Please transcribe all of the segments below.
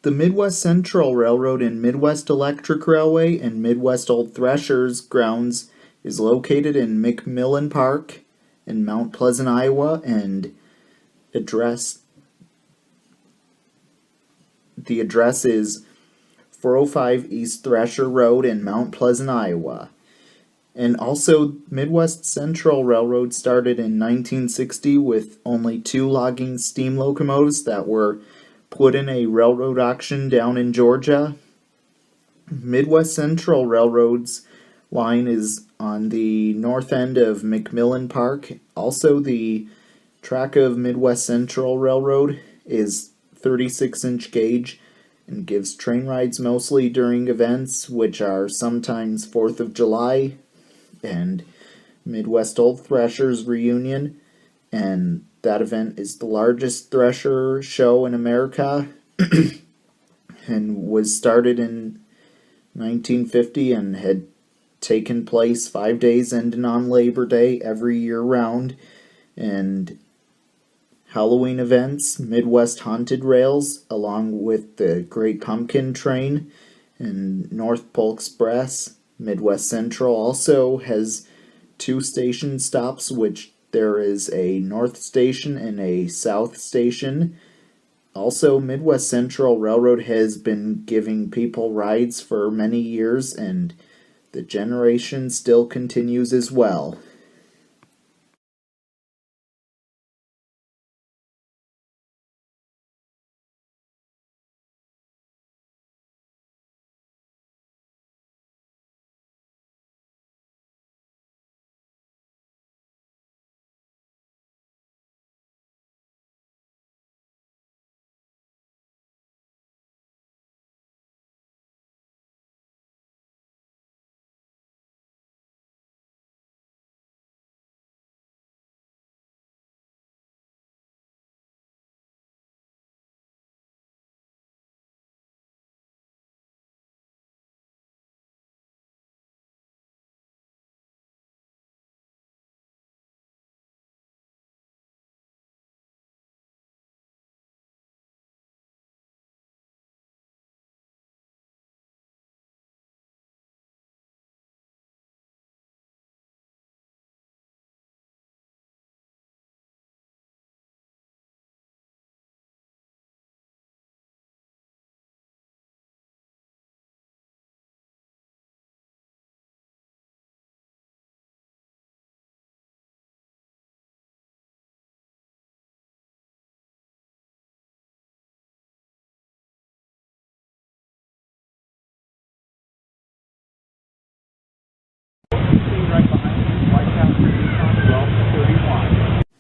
The Midwest Central Railroad and Midwest Electric Railway and Midwest Old Threshers grounds is located in McMillan Park in Mount Pleasant, Iowa, and the address is 405 East Thresher Road in Mount Pleasant, Iowa. And also, Midwest Central Railroad started in 1960 with only 2 logging steam locomotives that were put in a railroad auction down in Georgia. Midwest Central Railroad's line is on the north end of McMillan Park. Also, the track of Midwest Central Railroad is 36-inch gauge and gives train rides mostly during events, which are sometimes 4th of July and Midwest Old Threshers Reunion, and that event is the largest thresher show in America and was started in 1950 and had taken place 5 days ending on Labor Day every year round. And Halloween events, Midwest Haunted Rails, along with the Great Pumpkin Train and North Pole Express. Midwest Central also has 2 station stops, which there is a North Station and a South Station. Also, Midwest Central Railroad has been giving people rides for many years, and the generation still continues as well.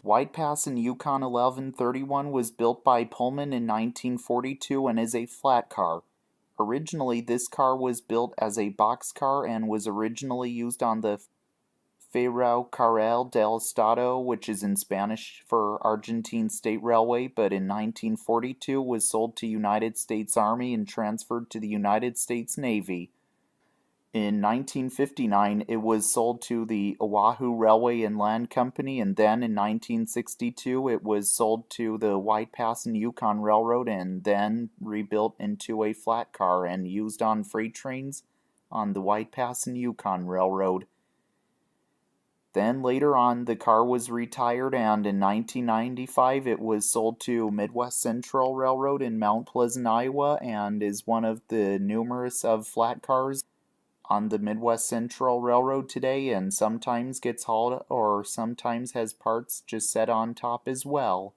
White Pass in Yukon 1131 was built by Pullman in 1942 and is a flat car. Originally, this car was built as a boxcar and was originally used on the Ferrocarril del Estado, which is in Spanish for Argentine State Railway, but in 1942 was sold to United States Army and transferred to the United States Navy. In 1959, it was sold to the Oahu Railway and Land Company, and then in 1962, it was sold to the White Pass and Yukon Railroad, and then rebuilt into a flat car and used on freight trains on the White Pass and Yukon Railroad. Then later on, the car was retired, and in 1995, it was sold to Midwest Central Railroad in Mount Pleasant, Iowa, and is one of the numerous of flat cars on the Midwest Central Railroad today, and sometimes gets hauled or sometimes has parts just set on top as well.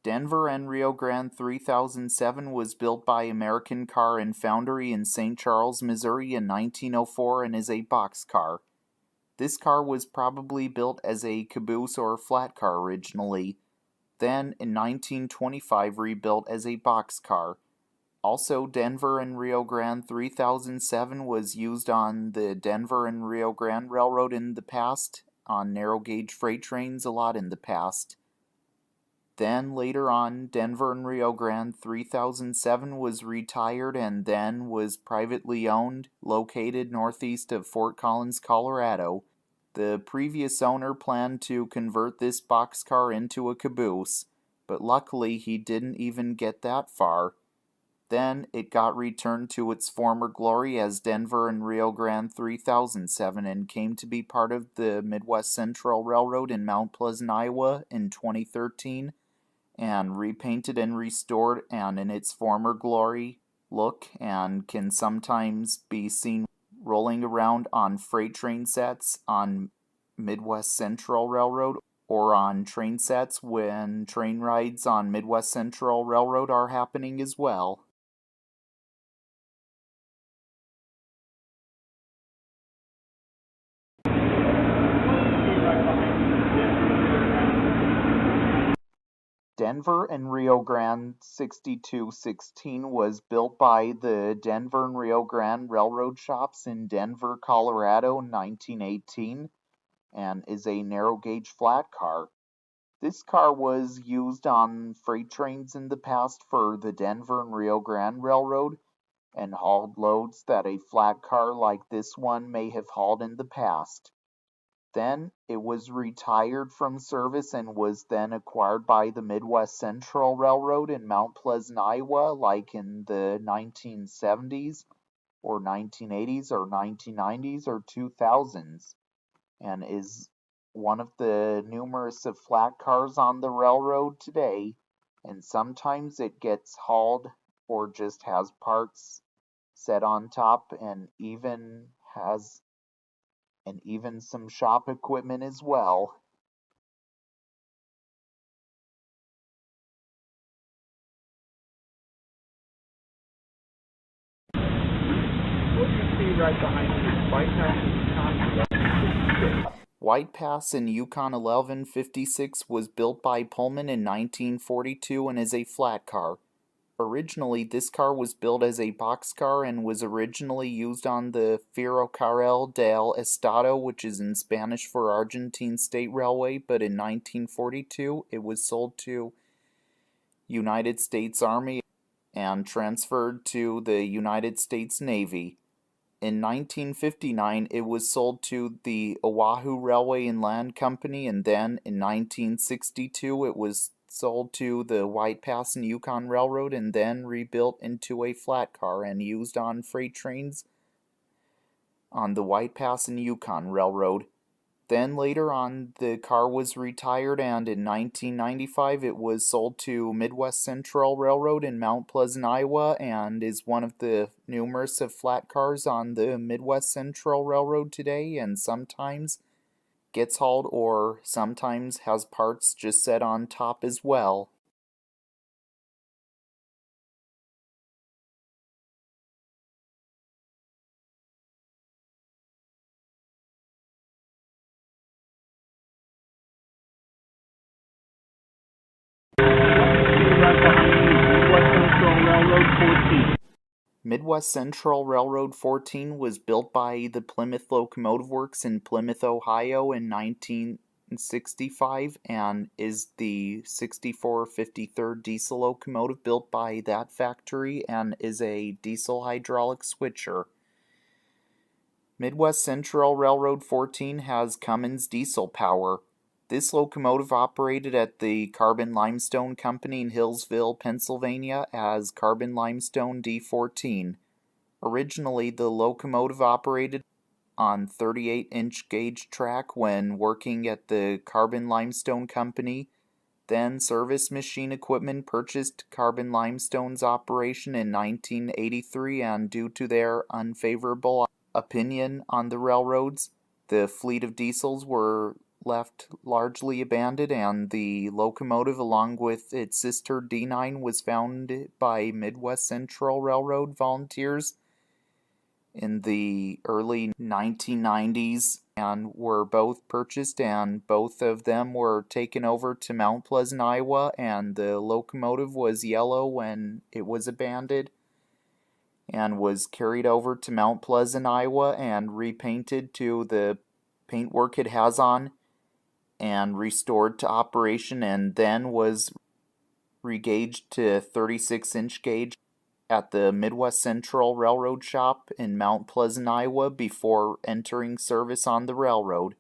Denver and Rio Grande 3007 was built by American Car and Foundry in St. Charles, Missouri in 1904 and is a boxcar. This car was probably built as a caboose or flat car originally, then in 1925 rebuilt as a boxcar. Also, Denver and Rio Grande 3007 was used on the Denver and Rio Grande Railroad in the past, on narrow gauge freight trains a lot in the past. Then later on, Denver and Rio Grande 3007 was retired and then was privately owned, located northeast of Fort Collins, Colorado. The previous owner planned to convert this boxcar into a caboose, but luckily he didn't even get that far. Then it got returned to its former glory as Denver and Rio Grande 3007 and came to be part of the Midwest Central Railroad in Mount Pleasant, Iowa in 2013, and repainted and restored and in its former glory look, and can sometimes be seen rolling around on freight train sets on Midwest Central Railroad or on train sets when train rides on Midwest Central Railroad are happening as well. Denver and Rio Grande 6216 was built by the Denver and Rio Grande Railroad Shops in Denver, Colorado in 1918 and is a narrow gauge flat car. This car was used on freight trains in the past for the Denver and Rio Grande Railroad and hauled loads that a flat car like this one may have hauled in the past. Then it was retired from service and was then acquired by the Midwest Central Railroad in Mount Pleasant, Iowa, like in the 1970s or 1980s or 1990s or 2000s, and is one of the numerous of flat cars on the railroad today, and sometimes it gets hauled or just has parts set on top and even some shop equipment as well. What you see right behind you is White Pass in Yukon. White Pass in Yukon 1156 was built by Pullman in 1942 and is a flat car. Originally, this car was built as a boxcar and was originally used on the Ferrocarril del Estado, which is in Spanish for Argentine State Railway, but in 1942 it was sold to United States Army and transferred to the United States Navy. In 1959, it was sold to the Oahu Railway and Land Company, and then in 1962, it was sold to the White Pass and Yukon Railroad and then rebuilt into a flat car and used on freight trains on the White Pass and Yukon Railroad. Then later on, the car was retired, and in 1995, it was sold to Midwest Central Railroad in Mount Pleasant, Iowa, and is one of the numerous of flat cars on the Midwest Central Railroad today, and sometimes gets hauled or sometimes has parts just set on top as well. Midwest Central Railroad 14 was built by the Plymouth Locomotive Works in Plymouth, Ohio in 1965 and is the 6453rd diesel locomotive built by that factory and is a diesel hydraulic switcher. Midwest Central Railroad 14 has Cummins diesel power. This locomotive operated at the Carbon Limestone Company in Hillsville, Pennsylvania as Carbon Limestone D14. Originally, the locomotive operated on 38-inch gauge track when working at the Carbon Limestone Company. Then Service Machine Equipment purchased Carbon Limestone's operation in 1983, and due to their unfavorable opinion on the railroads, the fleet of diesels were left largely abandoned, and the locomotive, along with its sister D9, was founded by Midwest Central Railroad volunteers in the early 1990s and were both purchased, and both of them were taken over to Mount Pleasant, Iowa, and the locomotive was yellow when it was abandoned and was carried over to Mount Pleasant, Iowa and repainted to the paintwork it has on and restored to operation, and then was regauged to 36-inch gauge at the Midwest Central Railroad shop in Mount Pleasant, Iowa before entering service on the railroad.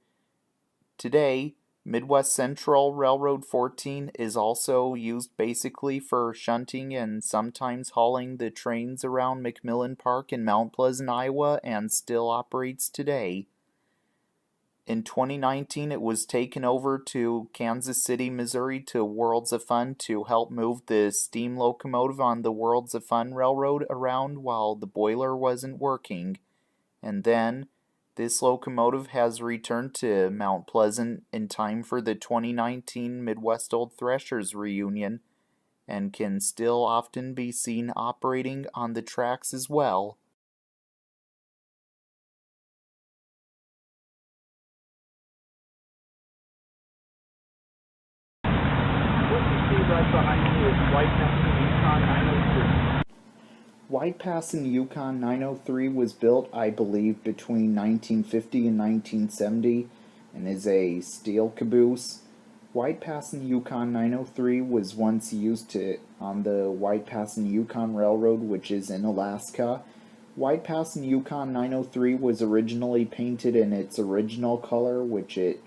Today, Midwest Central Railroad 14 is also used basically for shunting and sometimes hauling the trains around McMillan Park in Mount Pleasant, Iowa, and still operates today. In 2019, it was taken over to Kansas City, Missouri to Worlds of Fun to help move the steam locomotive on the Worlds of Fun Railroad around while the boiler wasn't working. And then, this locomotive has returned to Mount Pleasant in time for the 2019 Midwest Old Threshers reunion and can still often be seen operating on the tracks as well. What you see right behind me is White Pass and Yukon 903. White Pass and Yukon 903 was built, I believe, between 1950 and 1970 and is a steel caboose. White Pass and Yukon 903 was once used on the White Pass and Yukon Railroad, which is in Alaska. White Pass and Yukon 903 was originally painted in its original color, which it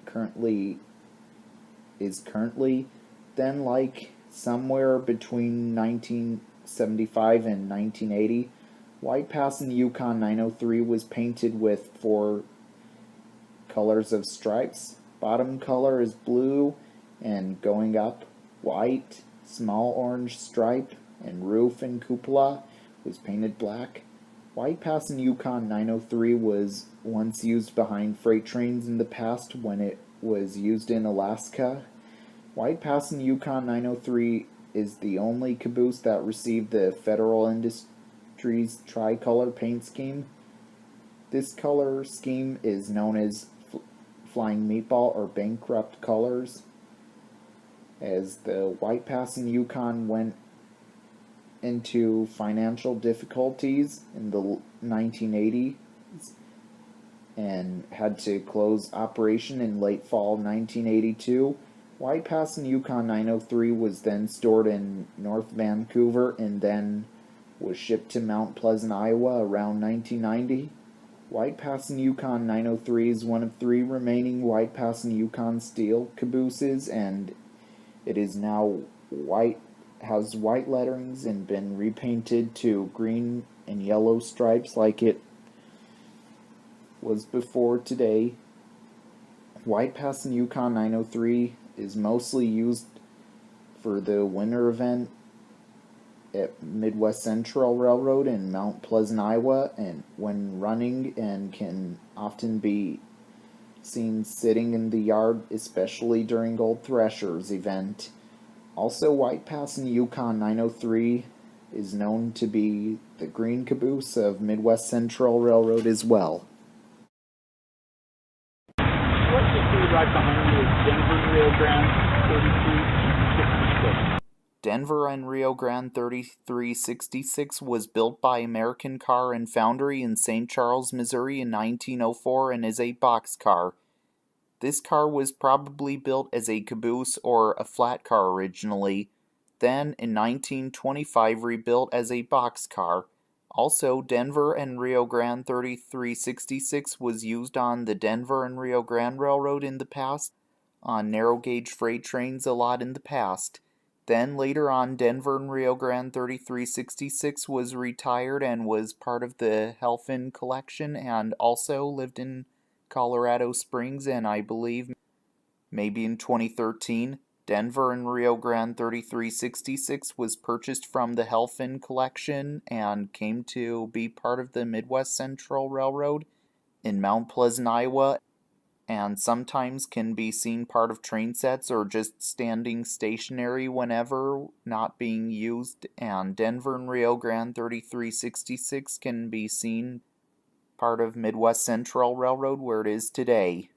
is currently. Then, like somewhere between 1975 and 1980, White Pass and Yukon 903 was painted with 4 colors of stripes. Bottom color is blue, and going up, white, small orange stripe, and roof and cupola was painted black. White Pass and Yukon 903 was once used behind freight trains in the past when it was used in Alaska. White Pass and Yukon 903 is the only caboose that received the Federal Industries tricolor paint scheme. This color scheme is known as Flying Meatball or Bankrupt colors. As the White Pass and Yukon went into financial difficulties in the 1980s and had to close operation in late fall 1982, White Pass and Yukon 903 was then stored in North Vancouver and then was shipped to Mount Pleasant, Iowa around 1990. White Pass and Yukon 903 is one of 3 remaining White Pass and Yukon steel cabooses, and it is now has white letterings and been repainted to green and yellow stripes like it was before today. White Pass and Yukon 903 is mostly used for the winter event at Midwest Central Railroad in Mount Pleasant, Iowa, and when running, and can often be seen sitting in the yard, especially during Old Threshers event. Also, White Pass and Yukon 903 is known to be the green caboose of Midwest Central Railroad as well. What you see right behind me is Denver Rio Grande 3366. Denver and Rio Grande 3366 was built by American Car and Foundry in St. Charles, Missouri in 1904 and is a boxcar. This car was probably built as a caboose or a flat car originally, then in 1925 rebuilt as a boxcar. Also, Denver and Rio Grande 3366 was used on the Denver and Rio Grande Railroad in the past, on narrow gauge freight trains a lot in the past. Then later on, Denver and Rio Grande 3366 was retired and was part of the Helfin collection and also lived in Colorado Springs, and I believe maybe in 2013, Denver and Rio Grande 3366 was purchased from the Helfin collection and came to be part of the Midwest Central Railroad in Mount Pleasant, Iowa, and sometimes can be seen part of train sets or just standing stationary whenever not being used, and Denver and Rio Grande 3366 can be seen part of Midwest Central Railroad where it is today.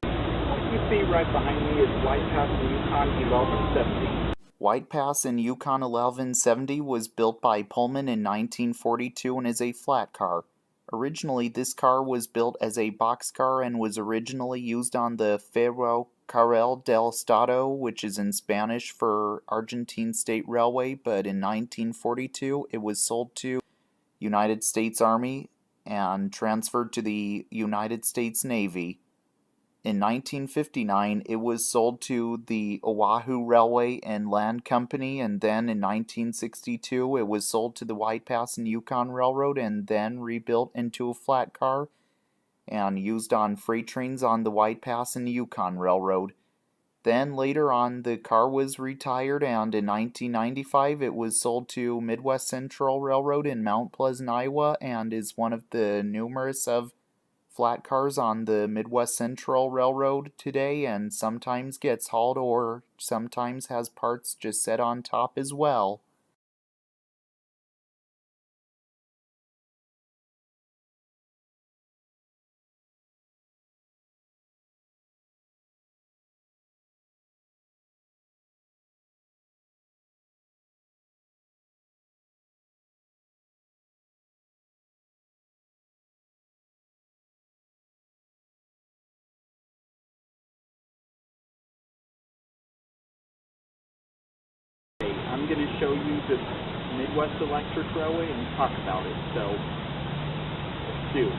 What you see right behind me is White Pass and Yukon 1170. White Pass and Yukon 1170 was built by Pullman in 1942 and is a flat car. Originally, this car was built as a boxcar and was originally used on the Carril del Estado, which is in Spanish for Argentine State Railway, but in 1942 it was sold to United States Army and transferred to the United States Navy. In 1959, it was sold to the Oahu Railway and Land Company, and then in 1962, it was sold to the White Pass and Yukon Railroad, and then rebuilt into a flat car and used on freight trains on the White Pass and Yukon Railroad. Then later on, the car was retired, and in 1995, it was sold to Midwest Central Railroad in Mount Pleasant, Iowa, and is one of the numerous of flat cars on the Midwest Central Railroad today, and sometimes gets hauled or sometimes has parts just set on top as well. I'm going to show you the Midwest Electric Railway and talk about it. So, let's do.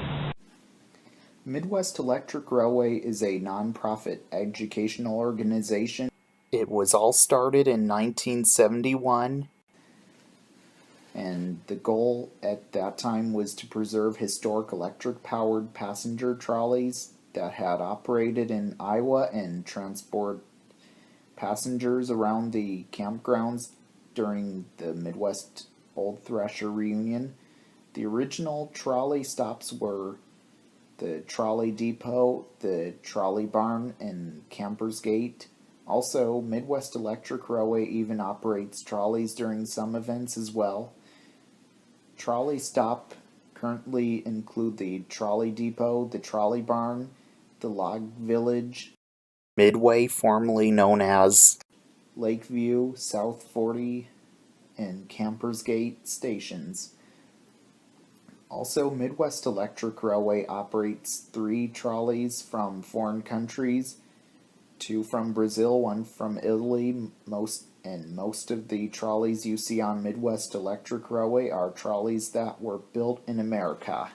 Midwest Electric Railway is a non-profit educational organization. It was all started in 1971, and the goal at that time was to preserve historic electric-powered passenger trolleys that had operated in Iowa and transport passengers around the campgrounds during the Midwest Old Thrasher reunion. The original trolley stops were the Trolley Depot, the Trolley Barn, and Campers Gate. Also, Midwest Electric Railway even operates trolleys during some events as well. Trolley stop currently include the Trolley Depot, the Trolley Barn, the Log Village, Midway, formerly known as Lakeview, South 40, and Campers Gate stations. Also, Midwest Electric Railway operates 3 trolleys from foreign countries, 2 from Brazil, 1 from Italy. Most of the trolleys you see on Midwest Electric Railway are trolleys that were built in America.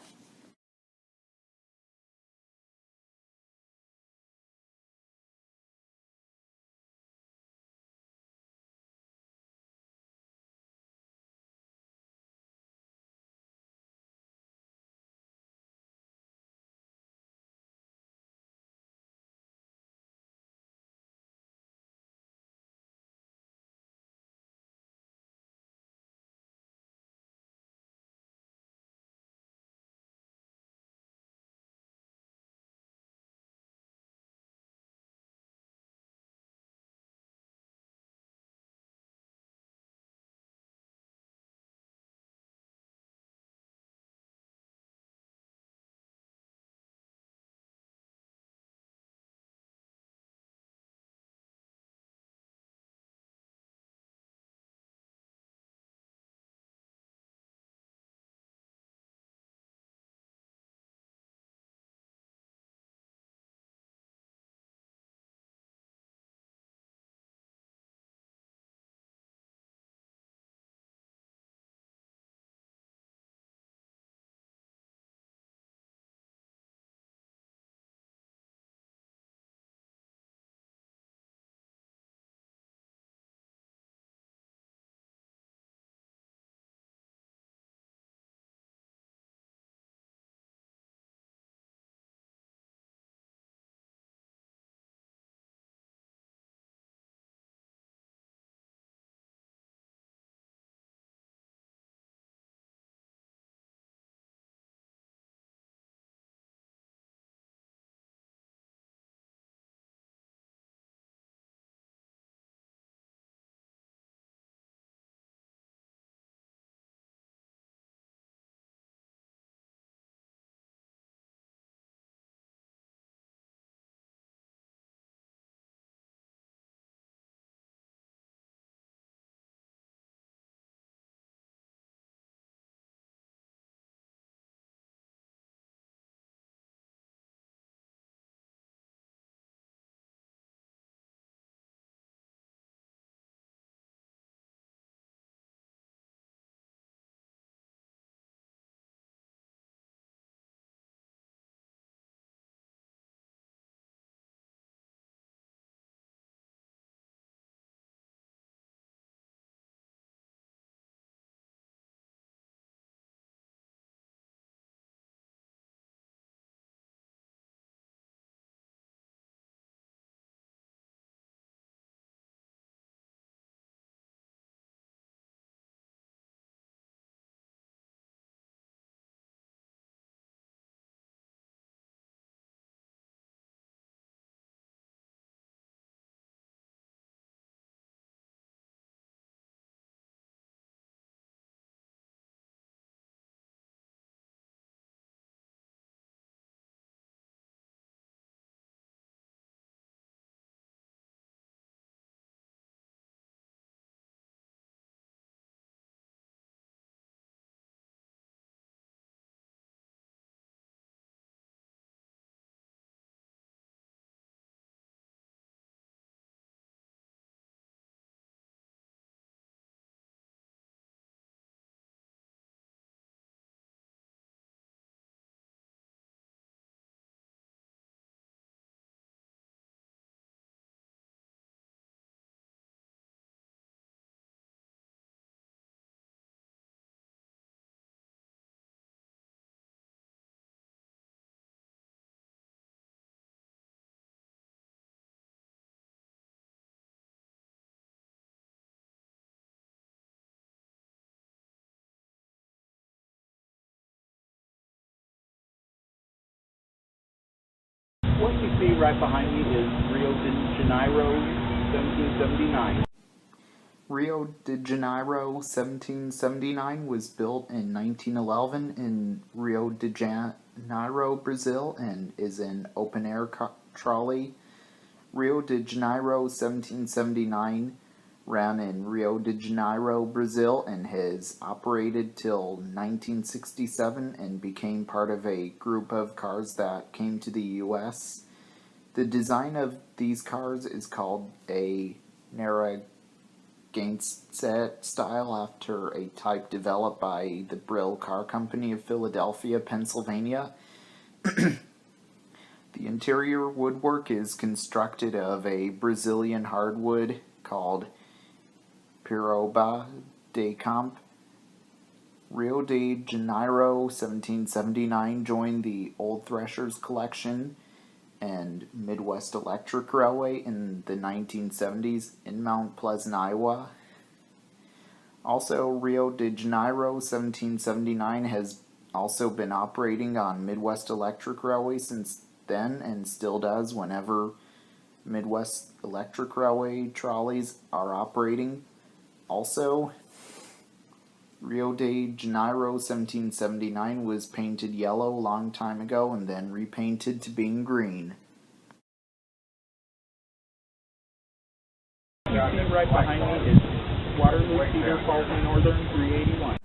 what you see right behind me is Rio de Janeiro, 1779. Rio de Janeiro 1779 was built in 1911 in Rio de Janeiro, Brazil, and is an open-air trolley. Rio de Janeiro 1779 ran in Rio de Janeiro, Brazil, and has operated till 1967 and became part of a group of cars that came to the U.S. The design of these cars is called a Narragansett style, after a type developed by the Brill Car Company of Philadelphia, Pennsylvania. The interior woodwork is constructed of a Brazilian hardwood called Peroba de Camp. Rio de Janeiro 1779 joined the Old Threshers Collection and Midwest Electric Railway in the 1970s in Mount Pleasant, Iowa. Also, Rio de Janeiro 1779 has also been operating on Midwest Electric Railway since then, and still does whenever Midwest Electric Railway trolleys are operating. Also, Rio de Janeiro 1779 was painted yellow a long time ago and then repainted to being green. What you see right behind me is Waterloo, Cedar Falls, and Northern 381.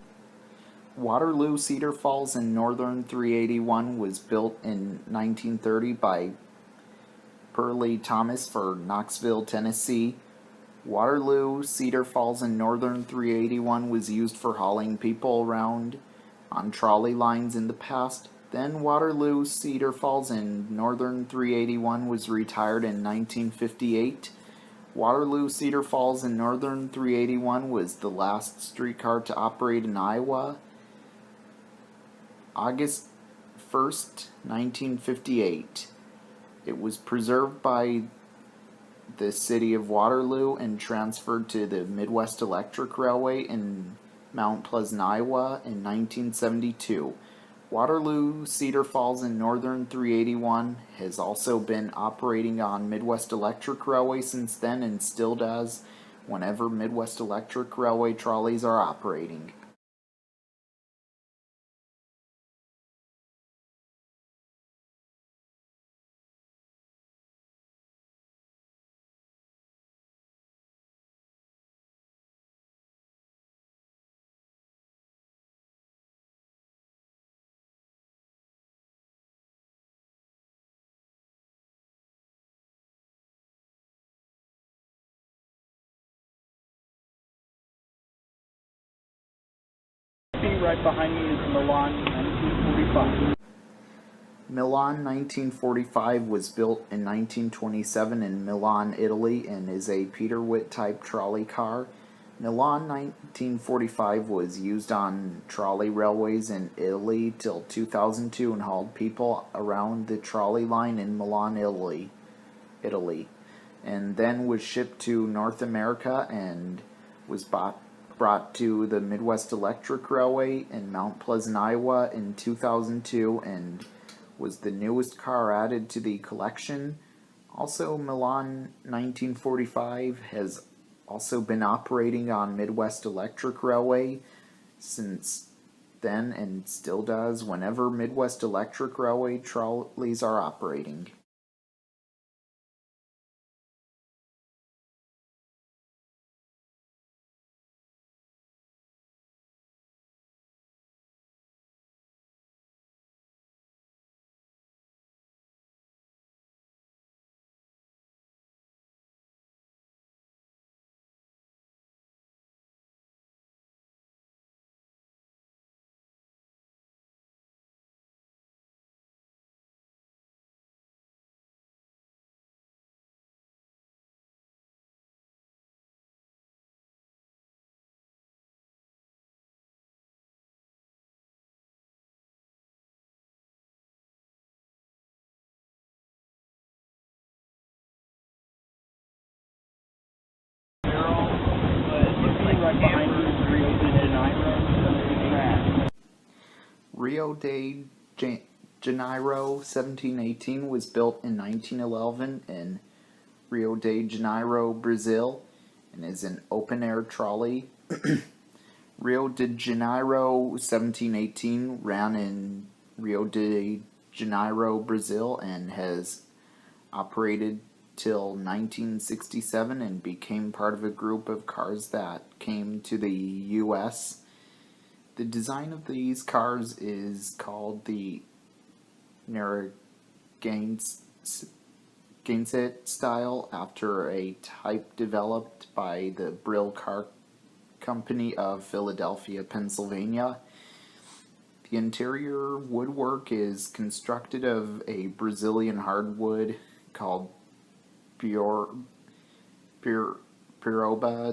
Waterloo, Cedar Falls, and Northern 381 was built in 1930 by Pearlie Thomas for Knoxville, Tennessee. Waterloo, Cedar Falls, and Northern 381 was used for hauling people around on trolley lines in the past. Then Waterloo, Cedar Falls, and Northern 381 was retired in 1958. Waterloo, Cedar Falls, and Northern 381 was the last streetcar to operate in Iowa. August 1st, 1958. It was preserved by the city of Waterloo and transferred to the Midwest Electric Railway in Mount Pleasant, Iowa in 1972. Waterloo, Cedar Falls, and Northern 381 has also been operating on Midwest Electric Railway since then and still does whenever Midwest Electric Railway trolleys are operating. Right behind me is Milan 1945. Milan 1945 was built in 1927 in Milan, Italy, and is a Peter Witt type trolley car. Milan 1945 was used on trolley railways in Italy till 2002 and hauled people around the trolley line in Milan, Italy, and then was shipped to North America and was brought to the Midwest Electric Railway in Mount Pleasant, Iowa in 2002 and was the newest car added to the collection. Also, Milan 1945 has also been operating on Midwest Electric Railway since then and still does whenever Midwest Electric Railway trolleys are operating. Right behind you is Rio de Janeiro 1700. Rio de Janeiro 1718 was built in 1911 in Rio de Janeiro, Brazil, and is an open-air trolley. Rio de Janeiro 1718 ran in Rio de Janeiro, Brazil, and has operated till 1967 and became part of a group of cars that came to the U.S. The design of these cars is called the Narragansett style, after a type developed by the Brill Car Company of Philadelphia, Pennsylvania. The interior woodwork is constructed of a Brazilian hardwood called Piroba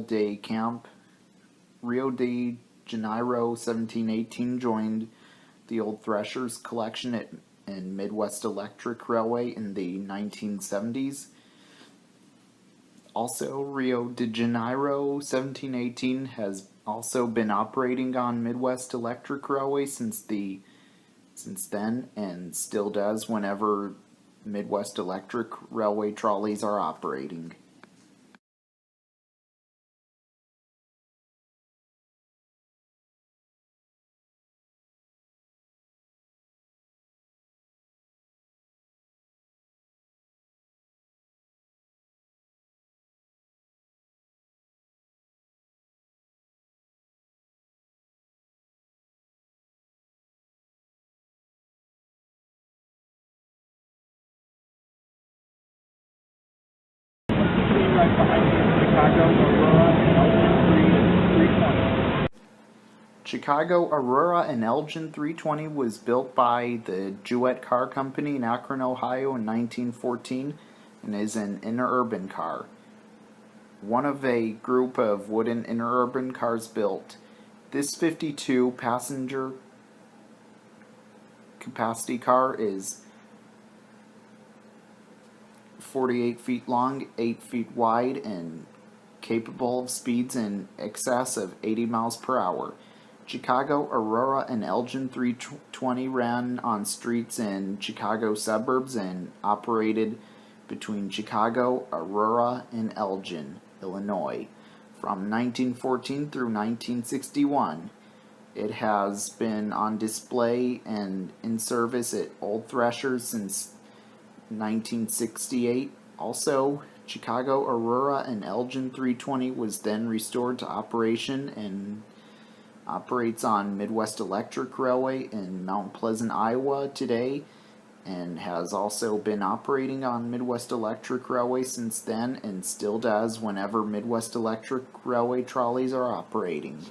de Camp. Rio de Janeiro 1718 joined the old Threshers collection in Midwest Electric Railway in the 1970s. Also, Rio de Janeiro 1718 has also been operating on Midwest Electric Railway since then, and still does whenever Midwest Electric Railway trolleys are operating. Right behind you, Chicago, Aurora, and Elgin 320. Chicago, Aurora, and Elgin 320 was built by the Jouett Car Company in Akron, Ohio in 1914 and is an interurban car. One of a group of wooden interurban cars built. This 52 passenger capacity car is 48 feet long, 8 feet wide, and capable of speeds in excess of 80 miles per hour. Chicago, Aurora, and Elgin 320 ran on streets in Chicago suburbs and operated between Chicago, Aurora, and Elgin, Illinois, from 1914 through 1961. It has been on display and in service at Old Threshers since 1968. Also, Chicago, Aurora, and Elgin 320 was then restored to operation and operates on Midwest Electric Railway in Mount Pleasant, Iowa today, and has also been operating on Midwest Electric Railway since then and still does whenever Midwest Electric Railway trolleys are operating.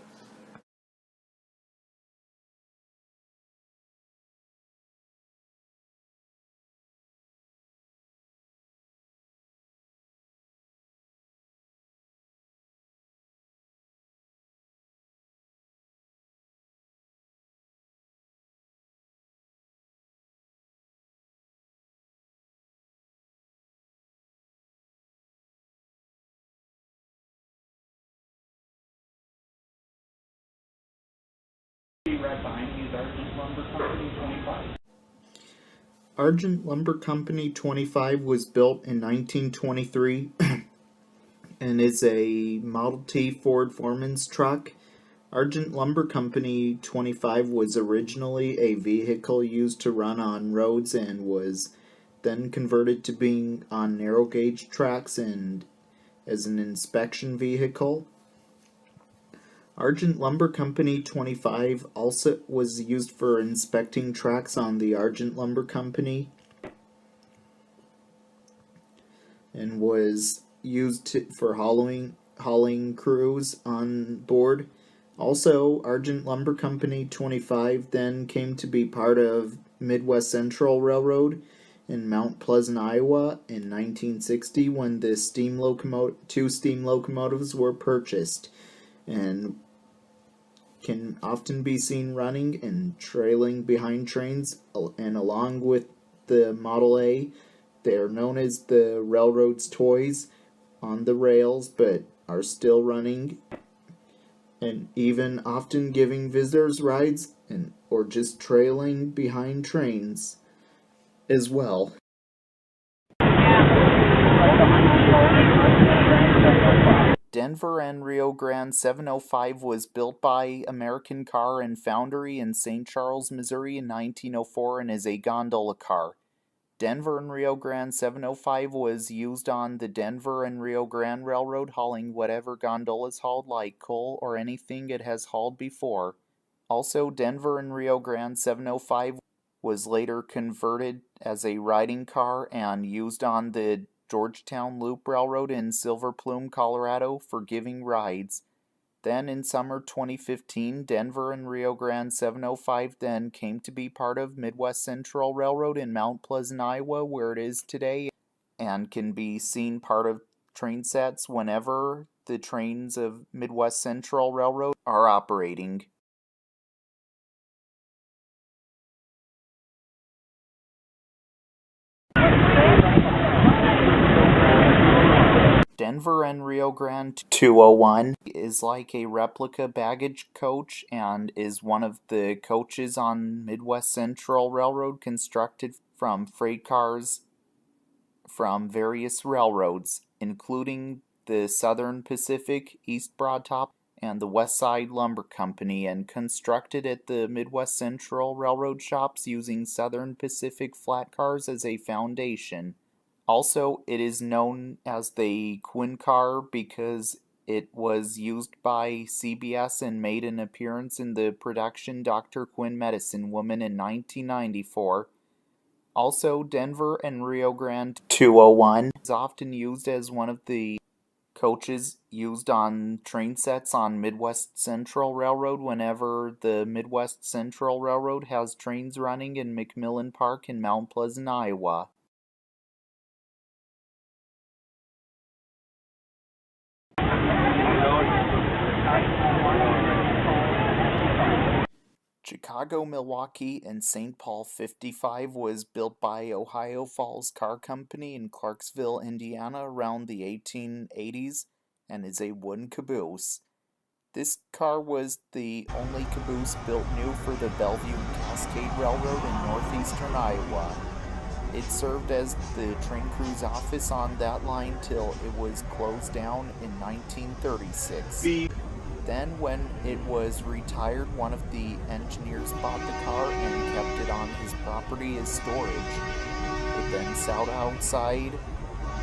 Right behind you is Argent Lumber Company 25. Argent Lumber Company 25 was built in 1923 and is a Model T Ford Foreman's truck. Argent Lumber Company 25 was originally a vehicle used to run on roads and was then converted to being on narrow gauge tracks and as an inspection vehicle. Argent Lumber Company 25 also was used for inspecting tracks on the Argent Lumber Company and was used for hauling crews on board. Also, Argent Lumber Company 25 then came to be part of Midwest Central Railroad in Mount Pleasant, Iowa in 1960 when the two steam locomotives were purchased and can often be seen running and trailing behind trains, and along with the Model A, they are known as the railroad's toys on the rails, but are still running and even often giving visitors rides or just trailing behind trains. as well. Denver and Rio Grande 705 was built by American Car and Foundry in St. Charles, Missouri in 1904 and is a gondola car. Denver and Rio Grande 705 was used on the Denver and Rio Grande Railroad, hauling whatever gondolas hauled, like coal or anything it has hauled before. Also, Denver and Rio Grande 705 was later converted as a riding car and used on the Georgetown Loop Railroad in Silver Plume, Colorado for giving rides. Then in summer 2015, Denver and Rio Grande 705 then came to be part of Midwest Central Railroad in Mount Pleasant, Iowa, where it is today, and can be seen part of train sets whenever the trains of Midwest Central Railroad are operating. Denver and Rio Grande 201 is like a replica baggage coach and is one of the coaches on Midwest Central Railroad constructed from freight cars from various railroads, including the Southern Pacific, East Broad Top, and the West Side Lumber Company, and constructed at the Midwest Central Railroad shops using Southern Pacific flat cars as a foundation. Also, it is known as the Quinn car because it was used by CBS and made an appearance in the production Dr. Quinn Medicine Woman in 1994. Also, Denver and Rio Grande 201 is often used as one of the coaches used on train sets on Midwest Central Railroad whenever the Midwest Central Railroad has trains running in McMillan Park in Mount Pleasant, Iowa. Chicago, Milwaukee, and St. Paul 55 was built by Ohio Falls Car Company in Clarksville, Indiana around the 1880s and is a wooden caboose. This car was the only caboose built new for the Bellevue and Cascade Railroad in northeastern Iowa. It served as the train crew's office on that line till it was closed down in 1936. Then, when it was retired, one of the engineers bought the car and kept it on his property as storage. It then sat outside,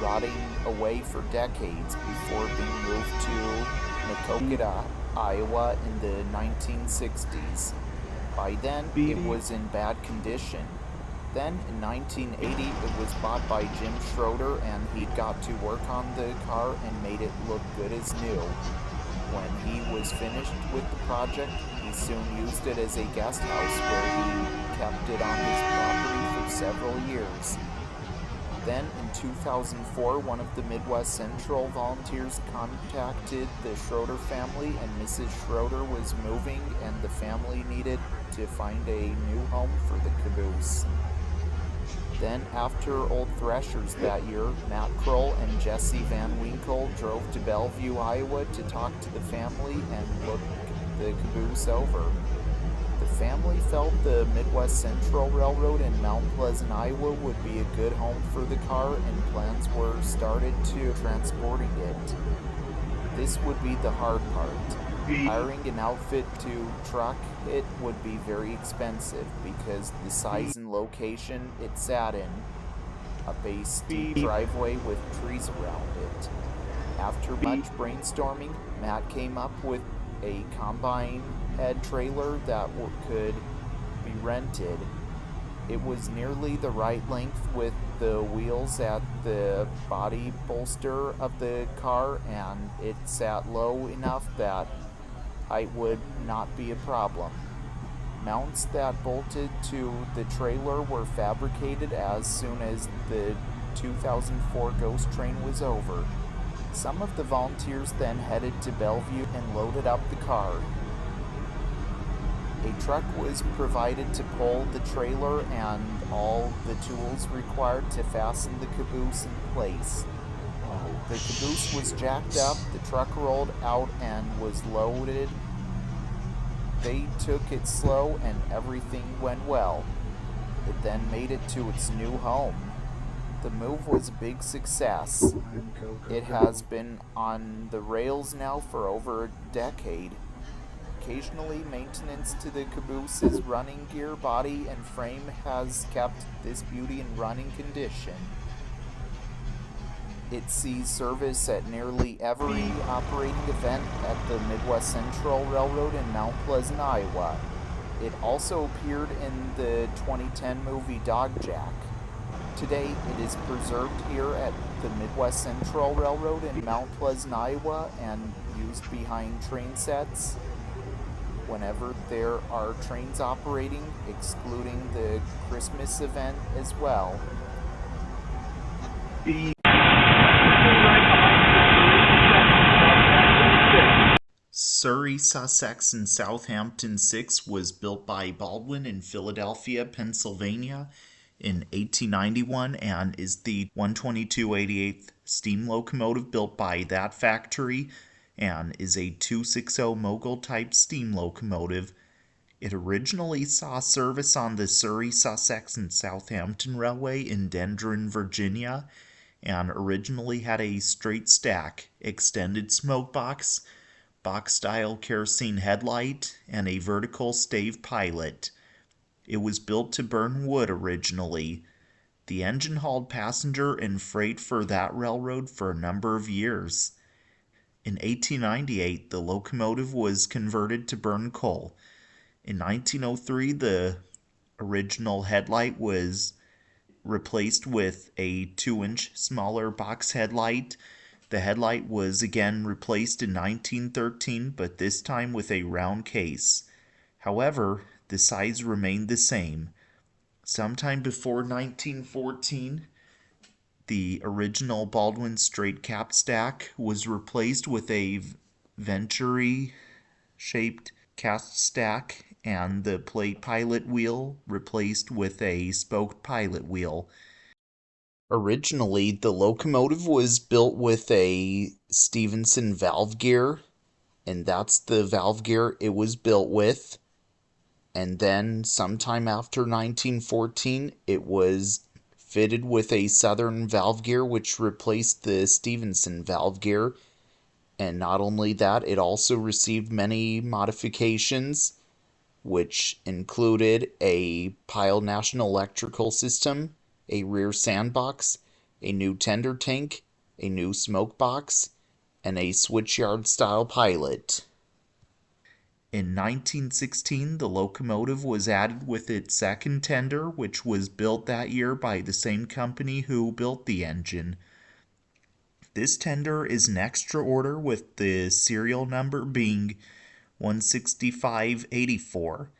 rotting away for decades before being moved to Maquoketa, Iowa in the 1960s. By then, it was in bad condition. Then, in 1980, it was bought by Jim Schroeder, and he got to work on the car and made it look good as new. When he was finished with the project, he soon used it as a guest house where he kept it on his property for several years. Then, in 2004, one of the Midwest Central volunteers contacted the Schroeder family, and Mrs. Schroeder was moving, and the family needed to find a new home for the caboose. Then, after Old Threshers that year, Matt Kroll and Jesse Van Winkle drove to Bellevue, Iowa to talk to the family and look the caboose over. The family felt the Midwest Central Railroad in Mount Pleasant, Iowa would be a good home for the car, and plans were started to transporting it. This would be the hard part. Hiring an outfit to truck it would be very expensive because the size and location it sat in, up a steep driveway with trees around it. After much brainstorming, Matt came up with a combine head trailer that could be rented. It was nearly the right length with the wheels at the body bolster of the car, and it sat low enough that height would not be a problem. Mounts that bolted to the trailer were fabricated as soon as the 2004 Ghost Train was over. Some of the volunteers then headed to Bellevue and loaded up the car. A truck was provided to pull the trailer and all the tools required to fasten the caboose in place. The caboose was jacked up, the truck rolled out and was loaded. They took it slow and everything went well. It then made it to its new home. The move was a big success. It has been on the rails now for over a decade. Occasionally, maintenance to the caboose's running gear, body, and frame has kept this beauty in running condition. It sees service at nearly every operating event at the Midwest Central Railroad in Mount Pleasant, Iowa. It also appeared in the 2010 movie Dogjack. Today, it is preserved here at the Midwest Central Railroad in Mount Pleasant, Iowa, and used behind train sets whenever there are trains operating, excluding the Christmas event as well. Surrey, Sussex, and Southampton 6 was built by Baldwin in Philadelphia, Pennsylvania in 1891 and is the 122/88th steam locomotive built by that factory and is a 260 Mogul type steam locomotive. It originally saw service on the Surrey, Sussex, and Southampton Railway in Dendron, Virginia, and originally had a straight stack, extended smoke box style kerosene headlight, and a vertical stave pilot. It was built to burn wood originally. The engine hauled passenger and freight for that railroad for a number of years. In 1898, the locomotive was converted to burn coal. In 1903, the original headlight was replaced with a 2-inch smaller box headlight. The headlight was again replaced in 1913, but this time with a round case. However, the size remained the same. Sometime before 1914, the original Baldwin straight cap stack was replaced with a Venturi-shaped cast stack, and the plate pilot wheel replaced with a spoked pilot wheel. Originally, the locomotive was built with a Stephenson valve gear, and that's the valve gear it was built with. And then, sometime after 1914, it was fitted with a Southern valve gear, which replaced the Stephenson valve gear. And not only that, it also received many modifications, which included a Pyle National Electrical System, a rear sandbox, a new tender tank, a new smoke box, and a switchyard style pilot. In 1916, the locomotive was added with its second tender, which was built that year by the same company who built the engine. This tender is an extra order, with the serial number being 16584.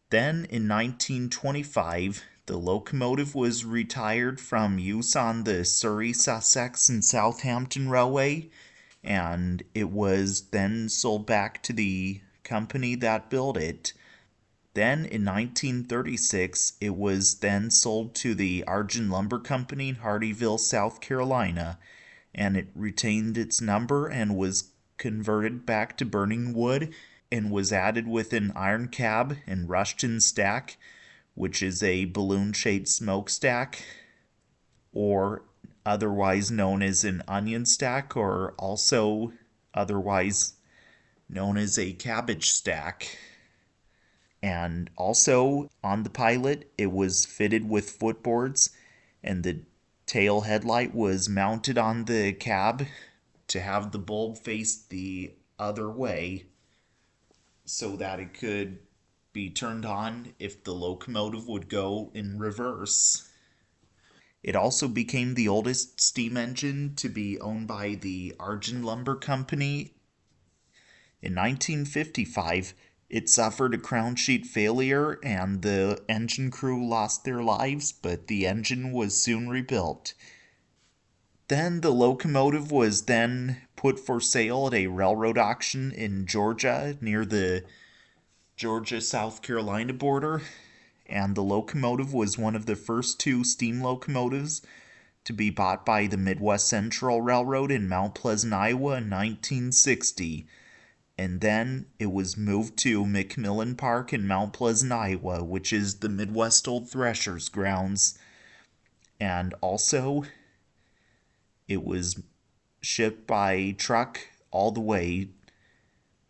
Then, in 1925, the locomotive was retired from use on the Surrey, Sussex, and Southampton Railway, and it was then sold back to the company that built it. Then, in 1936, it was then sold to the Argent Lumber Company in Hardyville, South Carolina, and it retained its number and was converted back to burning wood and was added with an iron cab and Rushton stack, which is a balloon-shaped smokestack, or otherwise known as an onion stack, or also otherwise known as a cabbage stack. And also on the pilot, it was fitted with footboards, and the tail headlight was mounted on the cab to have the bulb face the other way so that it could be turned on if the locomotive would go in reverse. It also became the oldest steam engine to be owned by the Argent Lumber Company. In 1955, it suffered a crown sheet failure and the engine crew lost their lives, but the engine was soon rebuilt. Then the locomotive was then put for sale at a railroad auction in Georgia near the Georgia-South Carolina border, and the locomotive was one of the first 2 steam locomotives to be bought by the Midwest Central Railroad in Mount Pleasant, Iowa in 1960. and then it was moved to McMillan Park in Mount Pleasant, Iowa, which is the Midwest Old Threshers grounds. And also, it was shipped by truck all the way.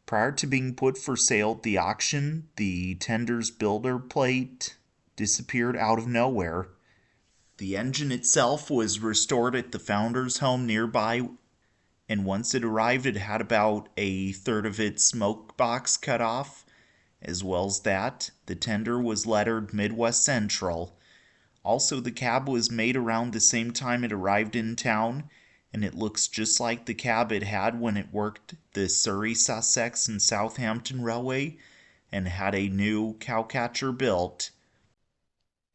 Prior to being put for sale at the auction, the tender's builder plate disappeared out of nowhere. The engine itself was restored at the founder's home nearby, and once it arrived, it had about a third of its smoke box cut off. As well as that, the tender was lettered Midwest Central. Also, the cab was made around the same time it arrived in town, and it looks just like the cab it had when it worked the Surrey, Sussex, and Southampton Railway and had a new cowcatcher built.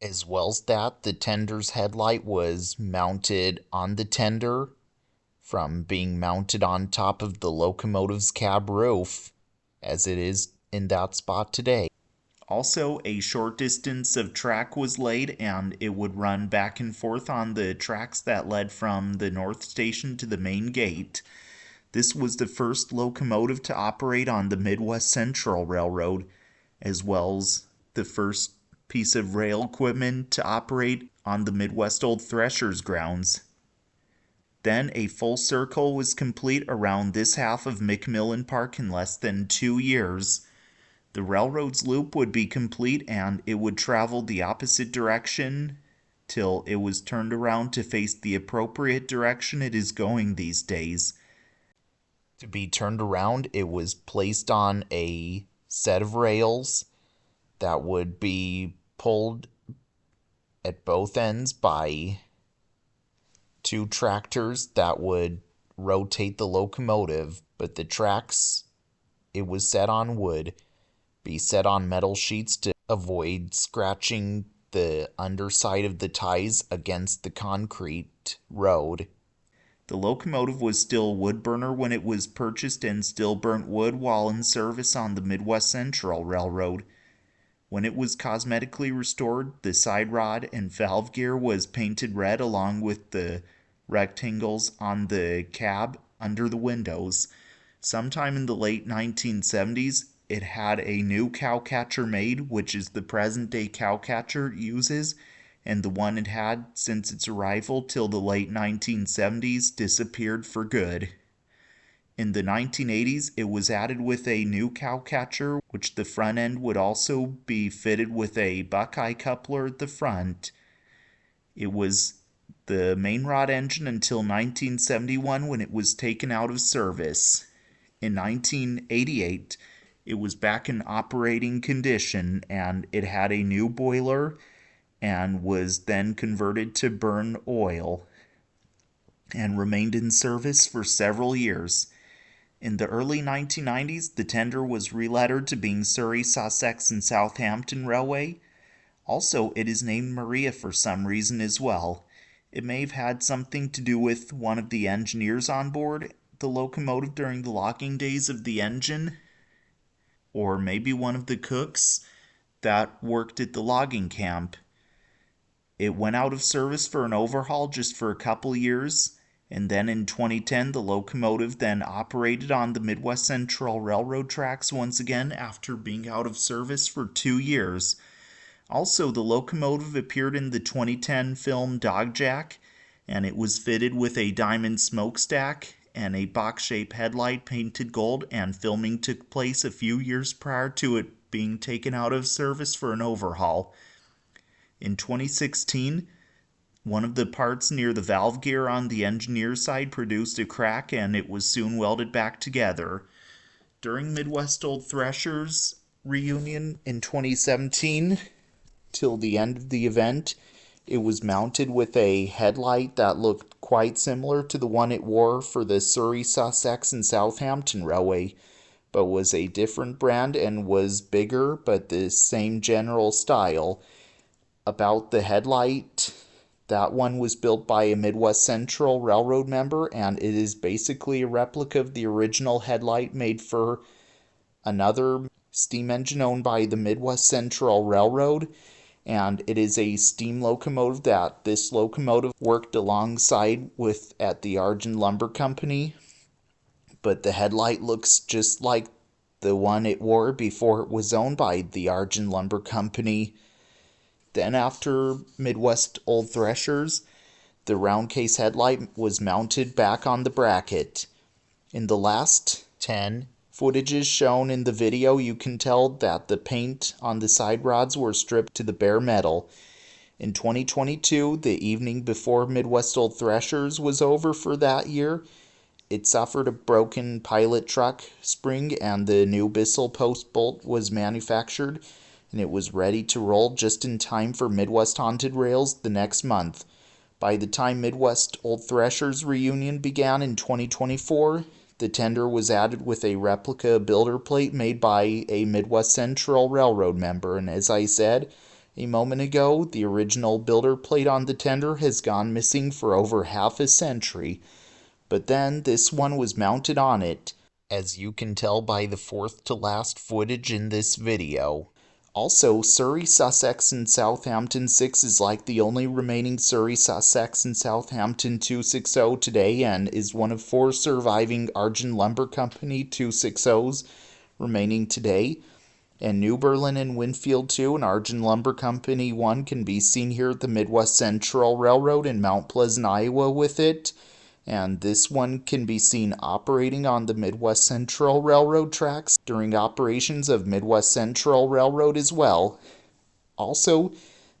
As well as that, the tender's headlight was mounted on the tender from being mounted on top of the locomotive's cab roof, as it is in that spot today. Also, a short distance of track was laid, and it would run back and forth on the tracks that led from the North Station to the main gate. This was the first locomotive to operate on the Midwest Central Railroad, as well as the first piece of rail equipment to operate on the Midwest Old Threshers grounds. Then a full circle was complete around this half of McMillan Park in less than 2 years. The railroad's loop would be complete, and it would travel the opposite direction till it was turned around to face the appropriate direction it is going these days. To be turned around, it was placed on a set of rails that would be pulled at both ends by 2 tractors that would rotate the locomotive, but the tracks it was set on would be set on metal sheets to avoid scratching the underside of the ties against the concrete road. The locomotive was still wood burner when it was purchased and still burnt wood while in service on the Midwest Central Railroad. When it was cosmetically restored, the side rod and valve gear was painted red along with the rectangles on the cab under the windows. Sometime in the late 1970s, it had a new cowcatcher made, which is the present-day cowcatcher it uses, and the one it had since its arrival till the late 1970s disappeared for good. In the 1980s, it was added with a new cowcatcher, which the front end would also be fitted with a Buckeye coupler at the front. It was the main rod engine until 1971 when it was taken out of service. In 1988, it was back in operating condition, and it had a new boiler and was then converted to burn oil and remained in service for several years. In the early 1990s, the tender was relettered to being Surrey, Sussex, and Southampton Railway. Also, it is named Maria for some reason as well. It may have had something to do with one of the engineers on board the locomotive during the logging days of the engine, or maybe one of the cooks that worked at the logging camp. It went out of service for an overhaul just for a couple years, and then in 2010 the locomotive then operated on the Midwest Central Railroad tracks once again after being out of service for 2 years. Also, the locomotive appeared in the 2010 film Dogjack, and it was fitted with a diamond smokestack and a box-shaped headlight painted gold, and filming took place a few years prior to it being taken out of service for an overhaul. In 2016, one of the parts near the valve gear on the engineer's side produced a crack, and it was soon welded back together. During Midwest Old Threshers reunion in 2017, till the end of the event, it was mounted with a headlight that looked quite similar to the one it wore for the Surrey, Sussex, and Southampton Railway, but was a different brand and was bigger, but the same general style. About the headlight, that one was built by a Midwest Central Railroad member, and it is basically a replica of the original headlight made for another steam engine owned by the Midwest Central Railroad. And it is a steam locomotive that this locomotive worked alongside with at the Argent Lumber Company. But the headlight looks just like the one it wore before it was owned by the Argent Lumber Company. Then after Midwest Old Threshers, the round case headlight was mounted back on the bracket. In the last 10 footages shown in the video, you can tell that the paint on the side rods were stripped to the bare metal. In 2022, the evening before Midwest Old Threshers was over for that year, it suffered a broken pilot truck spring and the new Bissell post bolt was manufactured, and it was ready to roll just in time for Midwest Haunted Rails the next month. By the time Midwest Old Threshers reunion began in 2024, the tender was added with a replica builder plate made by a Midwest Central Railroad member, and as I said a moment ago, the original builder plate on the tender has gone missing for over half a century. But then this one was mounted on it, as you can tell by the fourth to last footage in this video. Also, Surrey, Sussex, and Southampton 6 is like the only remaining Surrey, Sussex, and Southampton 260 today, and is one of 4 surviving Argent Lumber Company 260s remaining today. And New Berlin and Winfield 2 and Argent Lumber Company 1 can be seen here at the Midwest Central Railroad in Mount Pleasant, Iowa with it. And this one can be seen operating on the Midwest Central Railroad tracks during operations of Midwest Central Railroad as well. Also,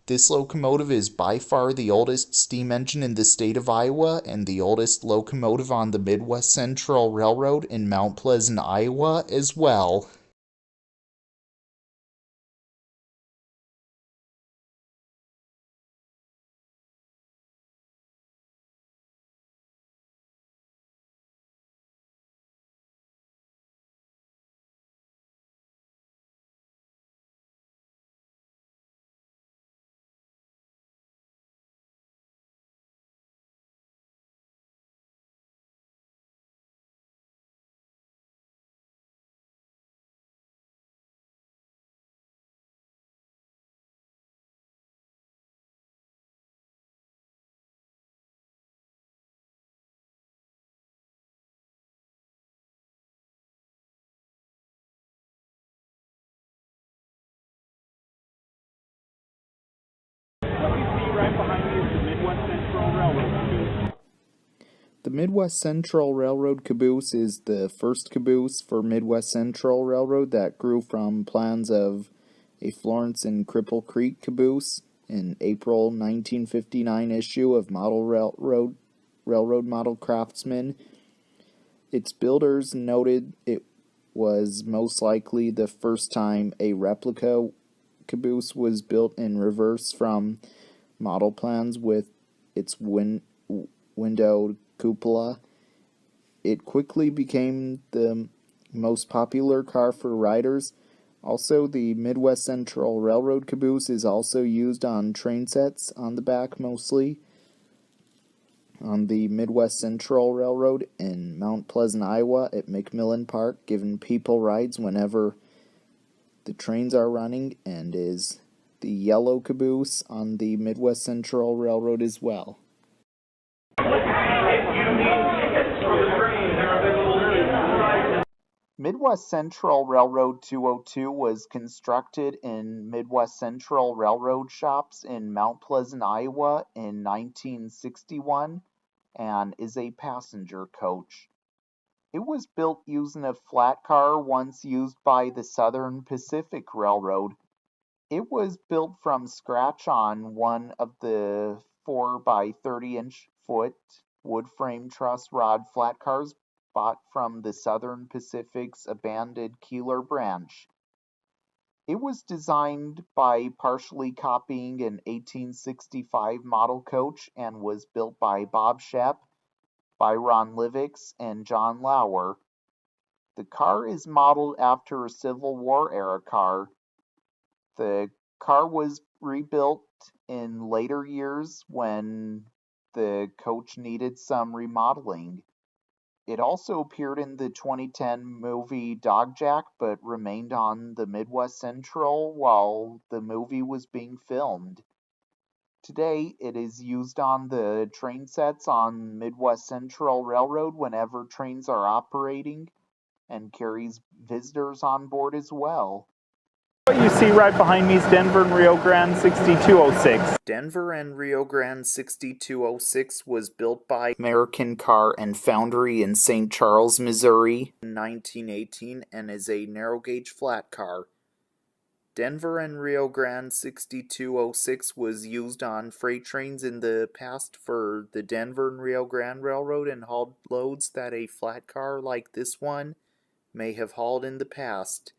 this locomotive is by far the oldest steam engine in the state of Iowa and the oldest locomotive on the Midwest Central Railroad in Mount Pleasant, Iowa as well. What you see right behind you is the Midwest Central Railroad caboose. The Midwest Central Railroad caboose is the first caboose for Midwest Central Railroad that grew from plans of a Florence and Cripple Creek caboose in April 1959 issue of Railroad Model Craftsman. Its builders noted it was most likely the first time a replica caboose was built in reverse from model plans with its windowed cupola. It quickly became the most popular car for riders. Also, the Midwest Central Railroad caboose is also used on train sets on the back mostly. On the Midwest Central Railroad in Mount Pleasant, Iowa at McMillan Park, giving people rides whenever the trains are running, and is the yellow caboose on the Midwest Central Railroad as well. Midwest Central Railroad 202 was constructed in Midwest Central Railroad shops in Mount Pleasant, Iowa in 1961 and is a passenger coach. It was built using a flat car once used by the Southern Pacific Railroad. It was built from scratch on one of the 4 by 30-inch foot wood frame truss rod flat cars bought from the Southern Pacific's abandoned Keeler branch. It was designed by partially copying an 1865 model coach and was built by Bob Shep, Byron Livix, and John Lauer. The car is modeled after a Civil War era car. The car was rebuilt in later years when the coach needed some remodeling. It also appeared in the 2010 movie Dogjack, but remained on the Midwest Central while the movie was being filmed. Today, it is used on the train sets on Midwest Central Railroad whenever trains are operating, and carries visitors on board as well. What you see right behind me is Denver and Rio Grande 6206. Denver and Rio Grande 6206 was built by American Car and Foundry in St. Charles, Missouri in 1918 and is a narrow gauge flat car. Denver and Rio Grande 6206 was used on freight trains in the past for the Denver and Rio Grande Railroad and hauled loads that a flat car like this one may have hauled in the past.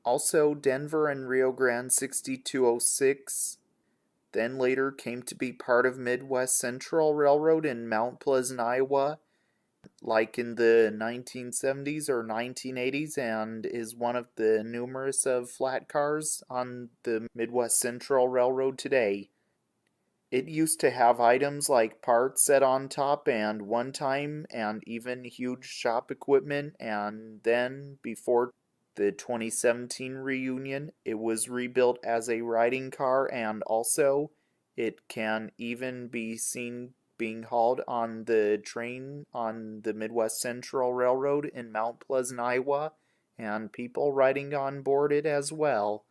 Also, Denver and Rio Grande 6206 then later came to be part of Midwest Central Railroad in Mount Pleasant, Iowa, like in the 1970s or 1980s, and is one of the numerous of flat cars on the Midwest Central Railroad today. It used to have items like parts set on top and one time and even huge shop equipment, and then before the 2017 reunion it was rebuilt as a riding car, and also it can even be seen being hauled on the train on the Midwest Central Railroad in Mount Pleasant, Iowa, and people riding on board it as well.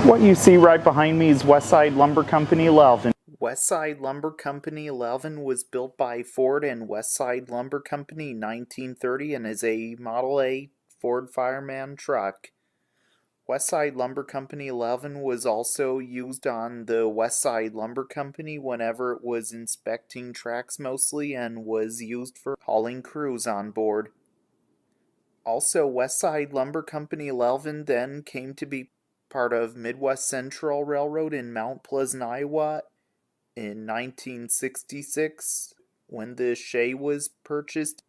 What you see right behind me is Westside Lumber Company Lelvin. Westside Lumber Company Lelvin was built by Ford and Westside Lumber Company in 1930 and is a Model A Ford Fireman truck. Westside Lumber Company Lelvin was also used on the Westside Lumber Company whenever it was inspecting tracks mostly, and was used for hauling crews on board. Also, Westside Lumber Company Lelvin then came to be part of Midwest Central Railroad in Mount Pleasant, Iowa in 1966 when the Shay was purchased,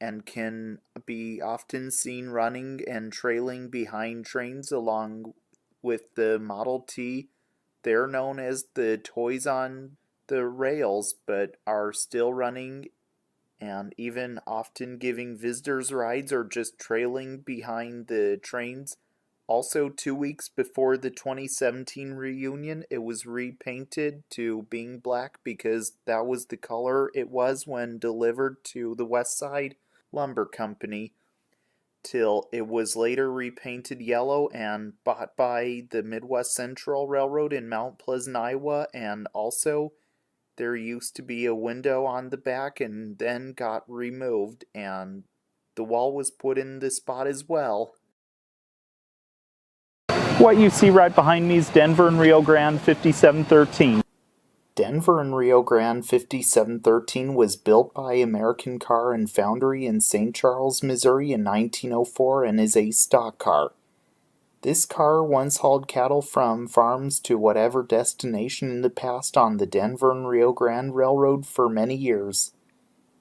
and can be often seen running and trailing behind trains along with the Model T. They're known as the toys on the rails, but are still running and even often giving visitors rides or just trailing behind the trains. Also, 2 weeks before the 2017 reunion, it was repainted to being black because that was the color it was when delivered to the Westside Lumber Company, till it was later repainted yellow and bought by the Midwest Central Railroad in Mount Pleasant, Iowa, and also there used to be a window on the back and then got removed, and the wall was put in the spot as well. What you see right behind me is Denver and Rio Grande 5713. Denver and Rio Grande 5713 was built by American Car and Foundry in St. Charles, Missouri in 1904 and is a stock car. This car once hauled cattle from farms to whatever destination in the past on the Denver and Rio Grande Railroad for many years.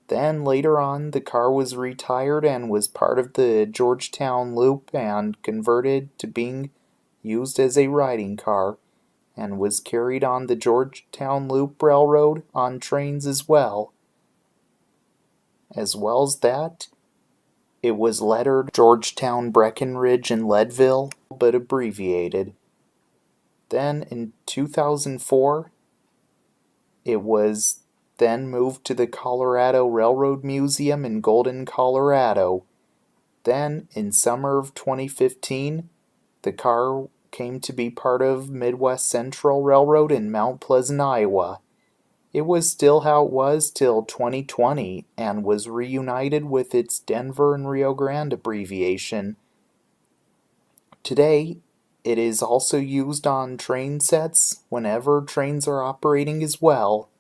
Then later on the car was retired and was part of the Georgetown Loop and converted to being used as a riding car, and was carried on the Georgetown Loop Railroad on trains as well. As well as that, it was lettered Georgetown, Breckenridge, and Leadville, but abbreviated. Then in 2004, it was then moved to the Colorado Railroad Museum in Golden, Colorado. Then, in summer of 2015, the car came to be part of Midwest Central Railroad in Mount Pleasant, Iowa. It was still how it was till 2020 and was reunited with its Denver and Rio Grande abbreviation. Today, it is also used on train sets whenever trains are operating as well.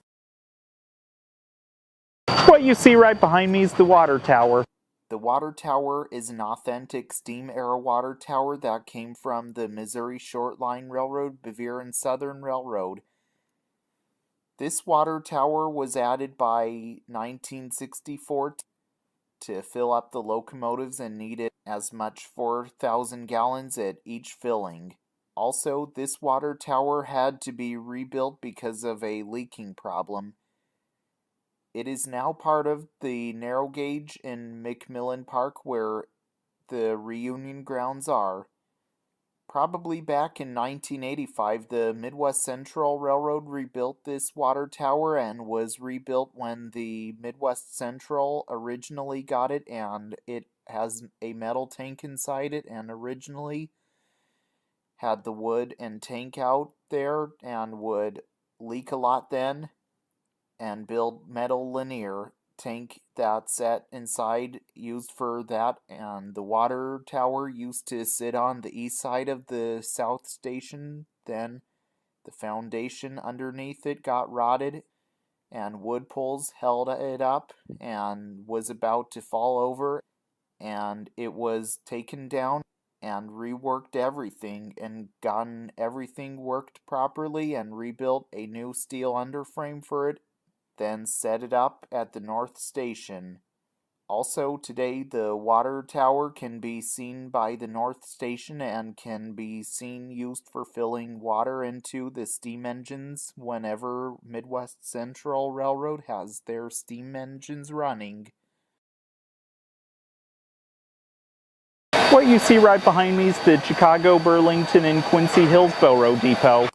What you see right behind me is the water tower. The water tower is an authentic steam-era water tower that came from the Missouri Short Line Railroad, Bavarian Southern Railroad. This water tower was added by 1964 to fill up the locomotives and needed as much 4,000 gallons at each filling. Also, this water tower had to be rebuilt because of a leaking problem. It is now part of the narrow gauge in McMillan Park where the reunion grounds are. probably back in 1985, the Midwest Central Railroad rebuilt this water tower and was rebuilt when the Midwest Central originally got it, and it has a metal tank inside it, and originally had the wood and tank out there and would leak a lot then and build metal linear tank that sat inside used for that, and the water tower used to sit on the east side of the south station. Then the foundation underneath it got rotted and wood poles held it up and was about to fall over, and it was taken down and reworked everything and gotten everything worked properly and rebuilt a new steel underframe for it, then set it up at the North Station. Also, today the water tower can be seen by the North Station and can be seen used for filling water into the steam engines whenever Midwest Central Railroad has their steam engines running. What you see right behind me is the Chicago, Burlington, and Quincy Hillsboro Depot.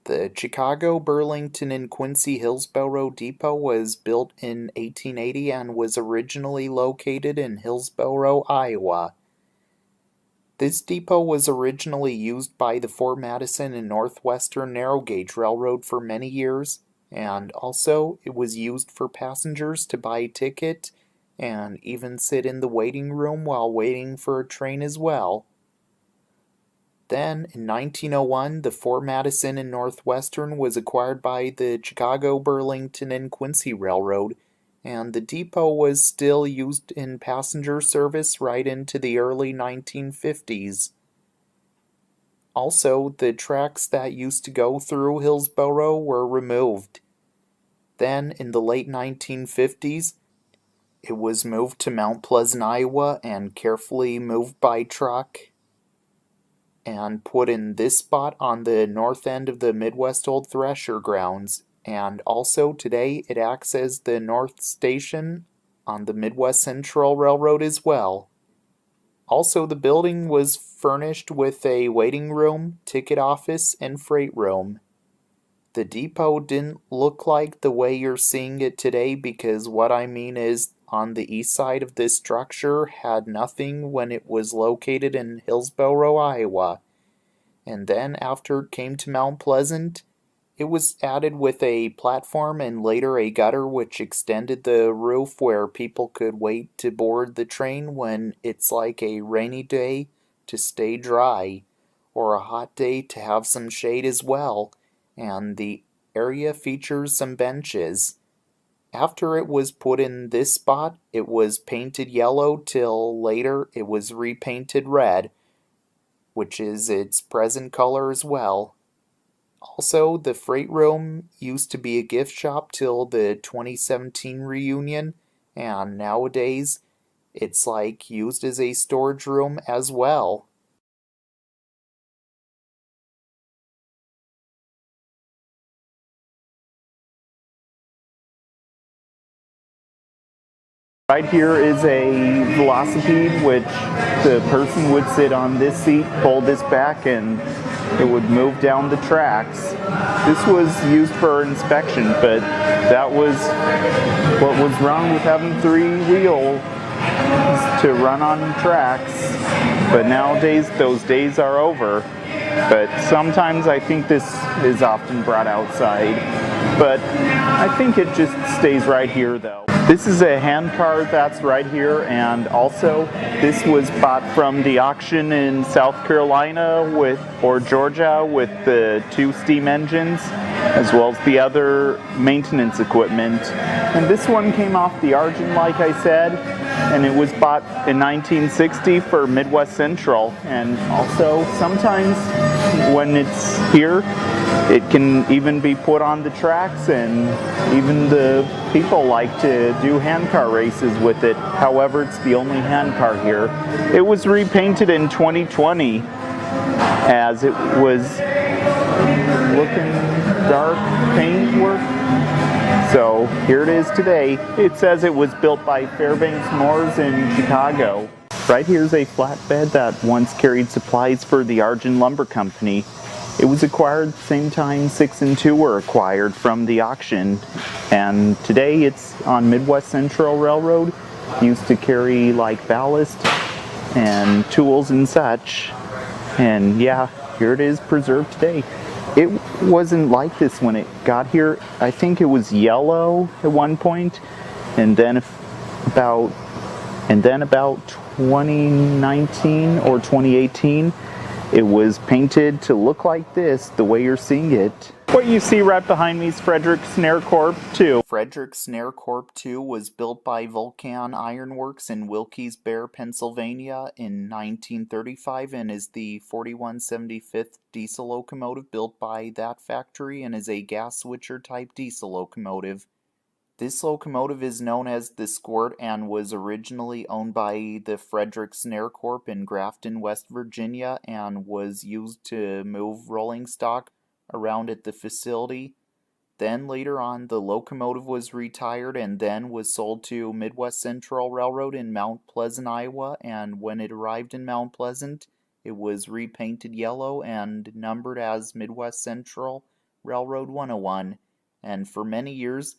The Chicago, Burlington, and Quincy Hillsboro Depot was built in 1880 and was originally located in Hillsboro, Iowa. This depot was originally used by the Fort Madison and Northwestern Narrow Gauge Railroad for many years, and also it was used for passengers to buy a ticket and even sit in the waiting room while waiting for a train as well. Then, in 1901, the Fort Madison and Northwestern was acquired by the Chicago, Burlington, and Quincy Railroad, and the depot was still used in passenger service right into the early 1950s. Also, the tracks that used to go through Hillsboro were removed. Then, in the late 1950s, it was moved to Mount Pleasant, Iowa, and carefully moved by truck and put in this spot on the north end of the Midwest Old Thresher grounds, and also today it acts as the North Station on the Midwest Central Railroad as well. Also, the building was furnished with a waiting room, ticket office, and freight room. The depot didn't look like the way you're seeing it today, because what I mean is on the east side of this structure had nothing when it was located in Hillsboro, Iowa. And then after it came to Mount Pleasant, it was added with a platform and later a gutter which extended the roof where people could wait to board the train when it's like a rainy day to stay dry, or a hot day to have some shade as well, and the area features some benches. After it was put in this spot, it was painted yellow till later it was repainted red, which is its present color as well. Also, the freight room used to be a gift shop till the 2017 reunion, and nowadays it's like used as a storage room as well. Right here is a velocipede, which the person would sit on this seat, pull this back, and it would move down the tracks. This was used for inspection, but that was what was wrong with having three wheels to run on tracks. But nowadays, those days are over. But sometimes I think this is often brought outside. But I think it just stays right here, though. This is a handcar that's right here, and also this was bought from the auction in South Carolina or Georgia with the 2 steam engines, as well as the other maintenance equipment. And this one came off the Argent, like I said, and it was bought in 1960 for Midwest Central. And also sometimes when it's here, it can even be put on the tracks, and even the people like to do handcar races with it. However, it's the only handcar here. It was repainted in 2020 as it was looking dark paint work. So here it is today. It says it was built by Fairbanks Moores in Chicago. Right here is a flatbed that once carried supplies for the Argent Lumber Company. It was acquired at the same time 6 and 2 were acquired from the auction, and today it's on Midwest Central Railroad, used to carry like ballast and tools and such. And yeah, here it is preserved today. It wasn't like this when it got here. I think it was yellow at one point, and then about 2019 or 2018, it was painted to look like this, the way you're seeing it. What you see right behind me is Frederick Snare Corp. 2. Frederick Snare Corp. 2 was built by Vulcan Iron Works in Wilkes-Barre, Pennsylvania in 1935 and is the 4175th diesel locomotive built by that factory and is a gas switcher type diesel locomotive. This locomotive is known as the Squirt and was originally owned by the Frederick Snare Corp. In Grafton, West Virginia, and was used to move rolling stock around at the facility. Then later on, the locomotive was retired and then was sold to Midwest Central Railroad in Mount Pleasant, Iowa, and when it arrived in Mount Pleasant, it was repainted yellow and numbered as Midwest Central Railroad 101, and for many years,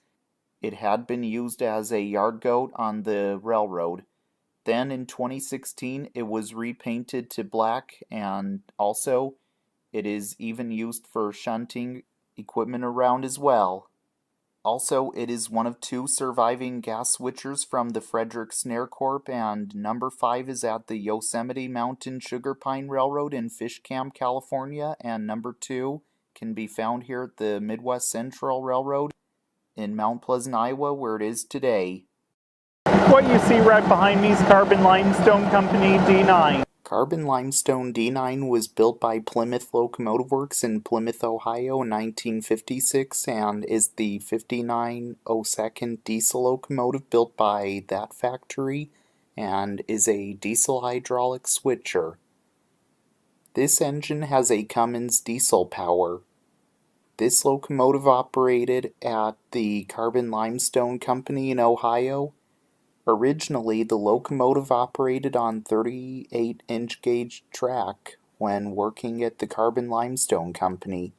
it had been used as a yard goat on the railroad. Then in 2016, it was repainted to black, and also it is even used for shunting equipment around as well. Also, it is one of 2 surviving gas switchers from the Frederick Snare Corp., and number 5 is at the Yosemite Mountain Sugar Pine Railroad in Fish Camp, California, and number 2 can be found here at the Midwest Central Railroad in Mount Pleasant, Iowa, where it is today. What you see right behind me is Carbon Limestone Company D9. Carbon Limestone D9 was built by Plymouth Locomotive Works in Plymouth, Ohio in 1956 and is the 5902nd diesel locomotive built by that factory and is a diesel hydraulic switcher. This engine has a Cummins diesel power. This locomotive operated at the Carbon Limestone Company in Ohio. Originally, the locomotive operated on 38-inch gauge track when working at the Carbon Limestone Company.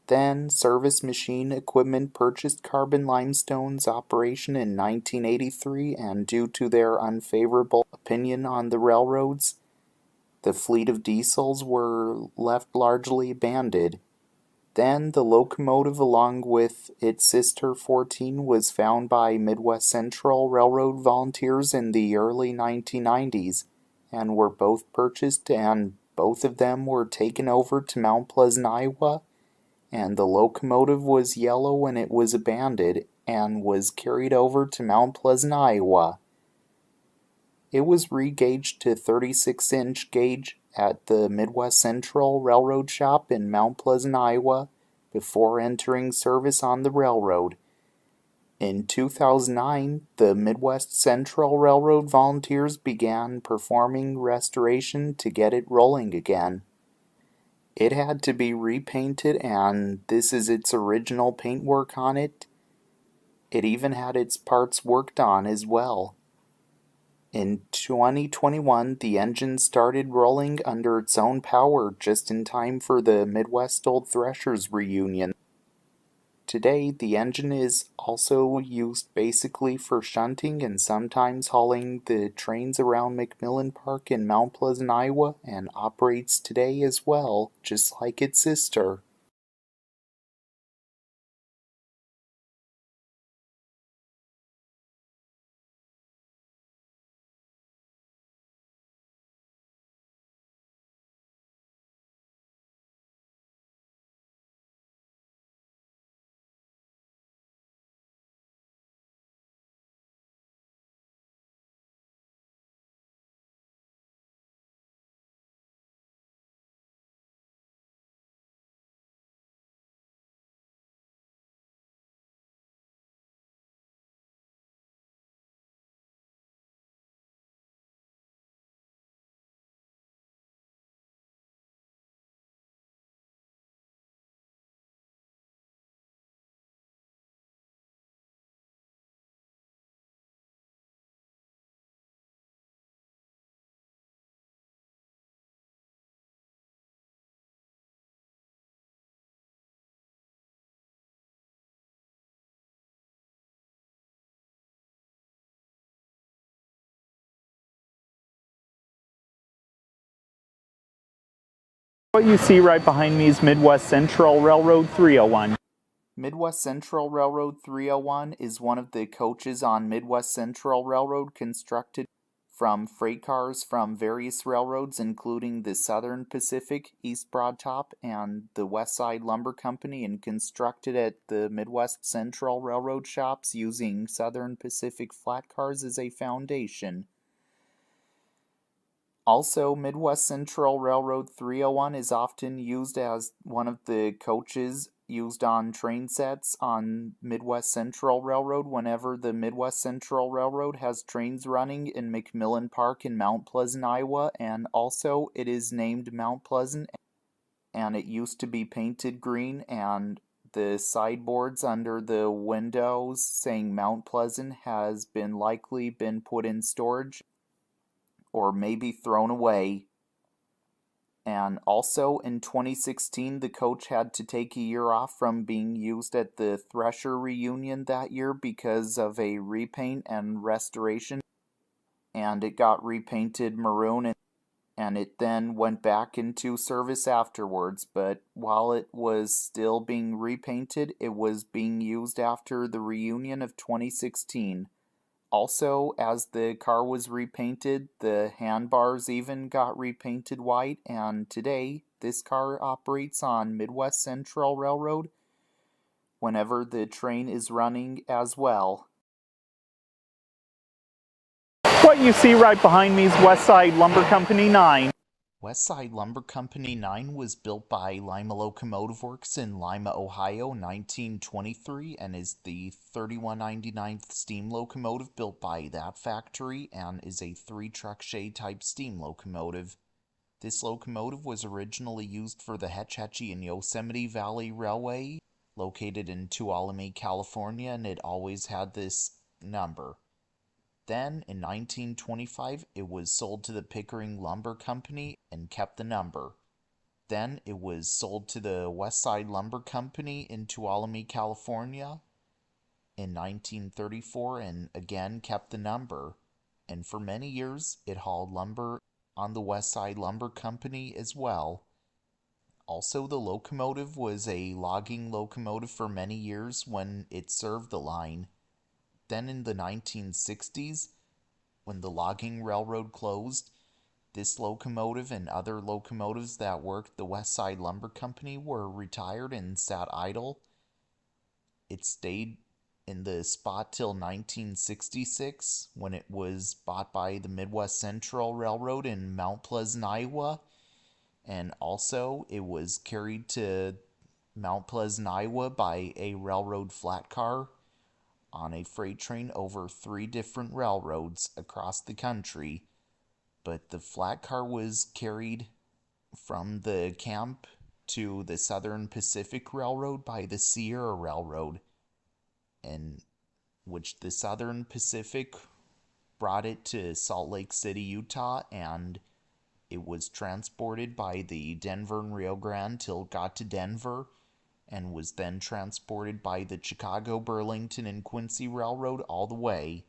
Then, Service Machine Equipment purchased Carbon Limestone's operation in 1983, and due to their unfavorable opinion on the railroads, the fleet of diesels were left largely abandoned. Then the locomotive along with its sister 14 was found by Midwest Central Railroad volunteers in the early 1990s and were both purchased, and both of them were taken over to Mount Pleasant, Iowa, and the locomotive was yellow when it was abandoned and was carried over to Mount Pleasant, Iowa. It was re-gauged to 36-inch gauge at the Midwest Central Railroad shop in Mount Pleasant, Iowa, before entering service on the railroad. In 2009, the Midwest Central Railroad volunteers began performing restoration to get it rolling again. It had to be repainted, and this is its original paintwork on it. It even had its parts worked on as well. In 2021, the engine started rolling under its own power just in time for the Midwest Old Threshers reunion. Today, the engine is also used basically for shunting and sometimes hauling the trains around McMillan Park in Mount Pleasant, Iowa, and operates today as well, just like its sister. What you see right behind me is Midwest Central Railroad 301. Midwest Central Railroad 301 is one of the coaches on Midwest Central Railroad constructed from freight cars from various railroads, including the Southern Pacific, East Broad Top, and the West Side Lumber Company, and constructed at the Midwest Central Railroad shops using Southern Pacific flat cars as a foundation. Also, Midwest Central Railroad 301 is often used as one of the coaches used on train sets on Midwest Central Railroad whenever the Midwest Central Railroad has trains running in McMillan Park in Mount Pleasant, Iowa, and also it is named Mount Pleasant, and it used to be painted green, and the sideboards under the windows saying Mount Pleasant has likely been put in storage or maybe thrown away. And also in 2016, the coach had to take a year off from being used at the Thresher reunion that year because of a repaint and restoration. And it got repainted maroon, and it then went back into service afterwards. But while it was still being repainted, it was being used after the reunion of 2016. Also, as the car was repainted, the handbars even got repainted white, and today this car operates on Midwest Central Railroad whenever the train is running as well. What you see right behind me is West Side Lumber Company 9. West Side Lumber Company 9 was built by Lima Locomotive Works in Lima, Ohio, 1923, and is the 3199th steam locomotive built by that factory, and is a 3-truck shay type steam locomotive. This locomotive was originally used for the Hetch Hetchy and Yosemite Valley Railway, located in Tuolumne, California, and it always had this number. Then, in 1925, it was sold to the Pickering Lumber Company and kept the number. Then, it was sold to the West Side Lumber Company in Tuolumne, California in 1934 and again kept the number. And for many years, it hauled lumber on the West Side Lumber Company as well. Also, the locomotive was a logging locomotive for many years when it served the line. Then in the 1960s, when the logging railroad closed, this locomotive and other locomotives that worked the West Side Lumber Company were retired and sat idle. It stayed in the spot till 1966, when it was bought by the Midwest Central Railroad in Mount Pleasant, Iowa. And also, it was carried to Mount Pleasant, Iowa by a railroad flat car on a freight train over 3 different railroads across the country. But the flat car was carried from the camp to the Southern Pacific Railroad by the Sierra Railroad, and which the Southern Pacific brought it to Salt Lake City, Utah, and it was transported by the Denver and Rio Grande till it got to Denver, and was then transported by the Chicago, Burlington, and Quincy Railroad all the way.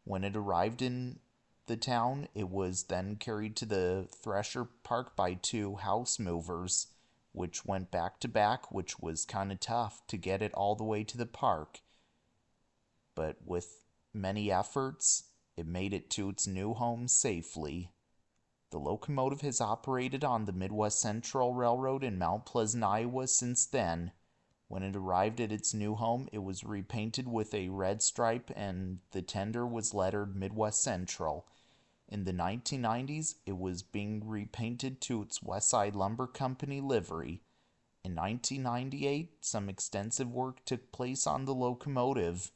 When it arrived in the town, it was then carried to the Thresher Park by 2 house movers, which went back to back, which was kind of tough to get it all the way to the park. But with many efforts, it made it to its new home safely. The locomotive has operated on the Midwest Central Railroad in Mount Pleasant, Iowa since then. When it arrived at its new home, it was repainted with a red stripe and the tender was lettered Midwest Central. In the 1990s, it was being repainted to its West Side Lumber Company livery. In 1998, some extensive work took place on the locomotive.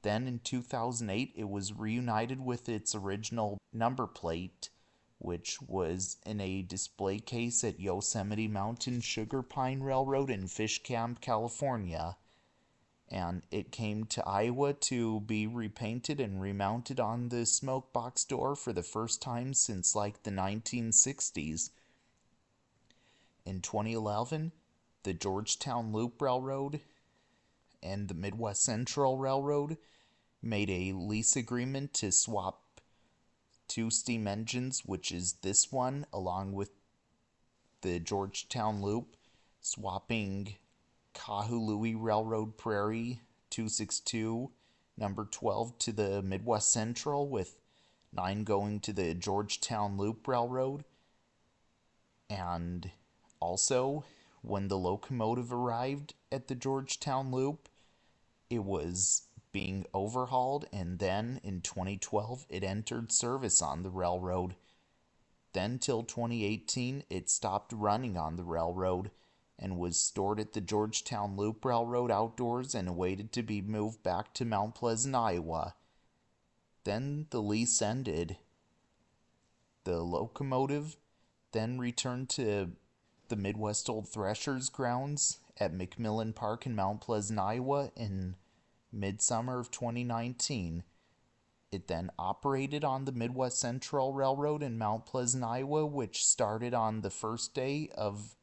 Then in 2008, it was reunited with its original number plate, which was in a display case at Yosemite Mountain Sugar Pine Railroad in Fish Camp, California. And it came to Iowa to be repainted and remounted on the smoke box door for the first time since like the 1960s. In 2011, the Georgetown Loop Railroad and the Midwest Central Railroad made a lease agreement to swap 2 steam engines, which is this one, along with the Georgetown Loop, swapping Kahului Railroad Prairie 262 number 12 to the Midwest Central, with 9 going to the Georgetown Loop Railroad. And also, when the locomotive arrived at the Georgetown Loop, it was being overhauled, and then in 2012 it entered service on the railroad. Then till 2018 it stopped running on the railroad and was stored at the Georgetown Loop Railroad outdoors and awaited to be moved back to Mount Pleasant, Iowa. Then the lease ended. The locomotive then returned to the Midwest Old Threshers grounds at McMillan Park in Mount Pleasant, Iowa in midsummer of 2019. It then operated on the Midwest Central Railroad in Mount Pleasant, Iowa, which started on the first day of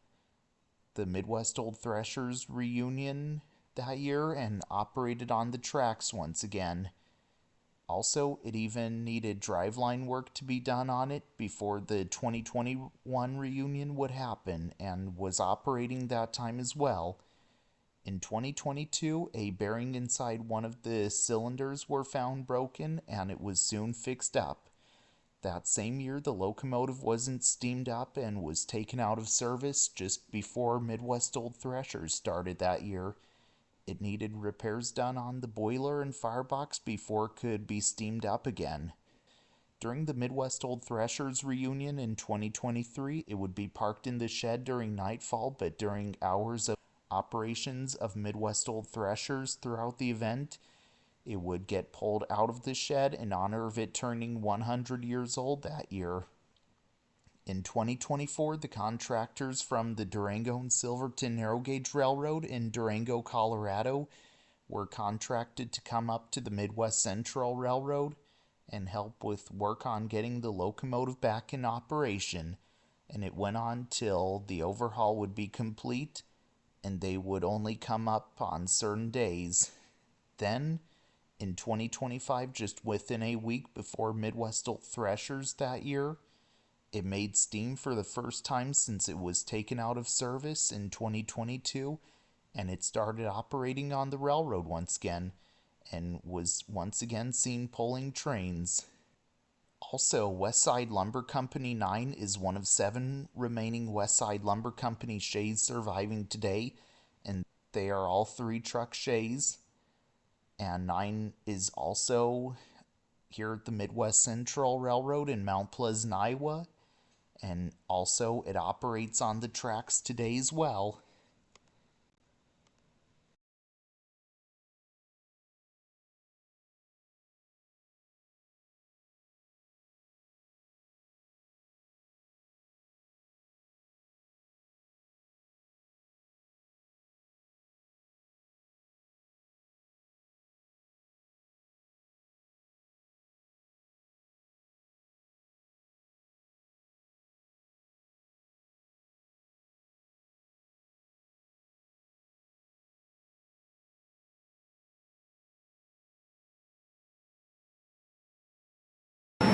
the Midwest Old Threshers reunion that year and operated on the tracks once again. Also, it even needed driveline work to be done on it before the 2021 reunion would happen, and was operating that time as well. In 2022, a bearing inside one of the cylinders were found broken, and it was soon fixed up. That same year, the locomotive wasn't steamed up and was taken out of service just before Midwest Old Threshers started that year. It needed repairs done on the boiler and firebox before it could be steamed up again. During the Midwest Old Threshers reunion in 2023, it would be parked in the shed during nightfall, but during hours of operations of Midwest Old Threshers throughout the event, it would get pulled out of the shed in honor of it turning 100 years old that year. In 2024, the contractors from the Durango and Silverton Narrow Gauge Railroad in Durango, Colorado, were contracted to come up to the Midwest Central Railroad and help with work on getting the locomotive back in operation, and it went on till the overhaul would be complete, and they would only come up on certain days. Then, in 2025, just within a week before Midwest Old Threshers that year, it made steam for the first time since it was taken out of service in 2022, and it started operating on the railroad once again, and was once again seen pulling trains. Also, Westside Lumber Company 9 is one of 7 remaining Westside Lumber Company shays surviving today, and they are all 3-truck shays. And 9 is also here at the Midwest Central Railroad in Mount Pleasant, Iowa, and also it operates on the tracks today as well.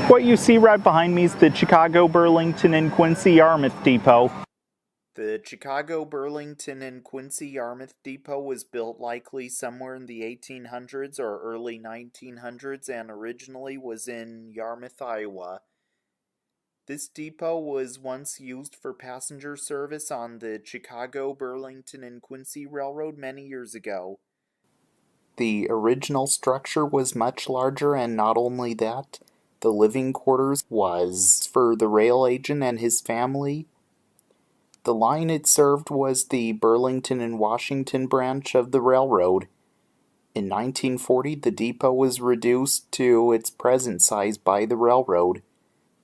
What you see right behind me is the Chicago, Burlington, and Quincy Yarmouth Depot. The Chicago, Burlington, and Quincy Yarmouth Depot was built likely somewhere in the 1800s or early 1900s and originally was in Yarmouth, Iowa. This depot was once used for passenger service on the Chicago, Burlington, and Quincy Railroad many years ago. The original structure was much larger, and not only that, the living quarters was for the rail agent and his family. The line it served was the Burlington and Washington branch of the railroad. In 1940, the depot was reduced to its present size by the railroad.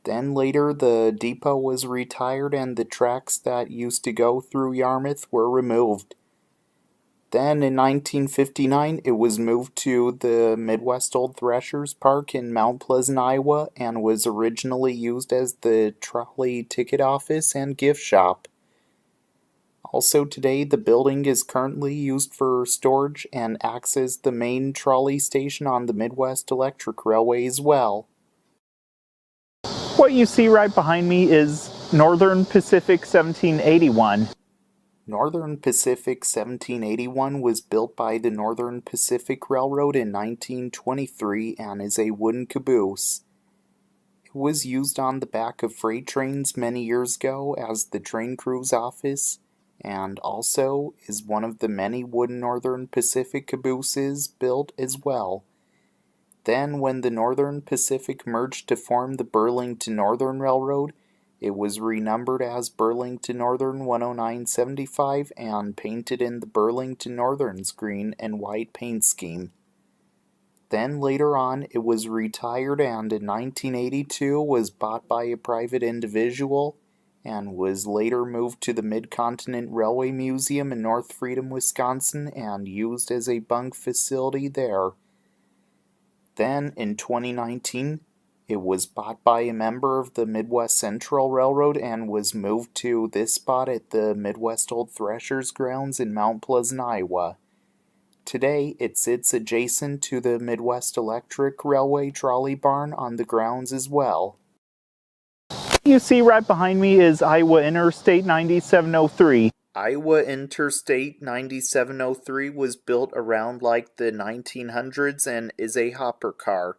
Then later, the depot was retired and the tracks that used to go through Yarmouth were removed. Then in 1959, it was moved to the Midwest Old Threshers Park in Mount Pleasant, Iowa, and was originally used as the trolley ticket office and gift shop. Also today, the building is currently used for storage and acts as the main trolley station on the Midwest Electric Railway as well. What you see right behind me is Northern Pacific 1781. Northern Pacific 1781 was built by the Northern Pacific Railroad in 1923 and is a wooden caboose. It was used on the back of freight trains many years ago as the train crew's office, and also is one of the many wooden Northern Pacific cabooses built as well. Then, when the Northern Pacific merged to form the Burlington Northern Railroad, it was renumbered as Burlington Northern 10975 and painted in the Burlington Northern's green and white paint scheme. Then later on it was retired and in 1982 was bought by a private individual and was later moved to the Mid-Continent Railway Museum in North Freedom, Wisconsin and used as a bunk facility there. Then in 2019 it was bought by a member of the Midwest Central Railroad and was moved to this spot at the Midwest Old Threshers grounds in Mount Pleasant, Iowa. Today, it sits adjacent to the Midwest Electric Railway trolley barn on the grounds as well. What you see right behind me is Iowa Interstate 9703. Iowa Interstate 9703 was built around like the 1900s and is a hopper car.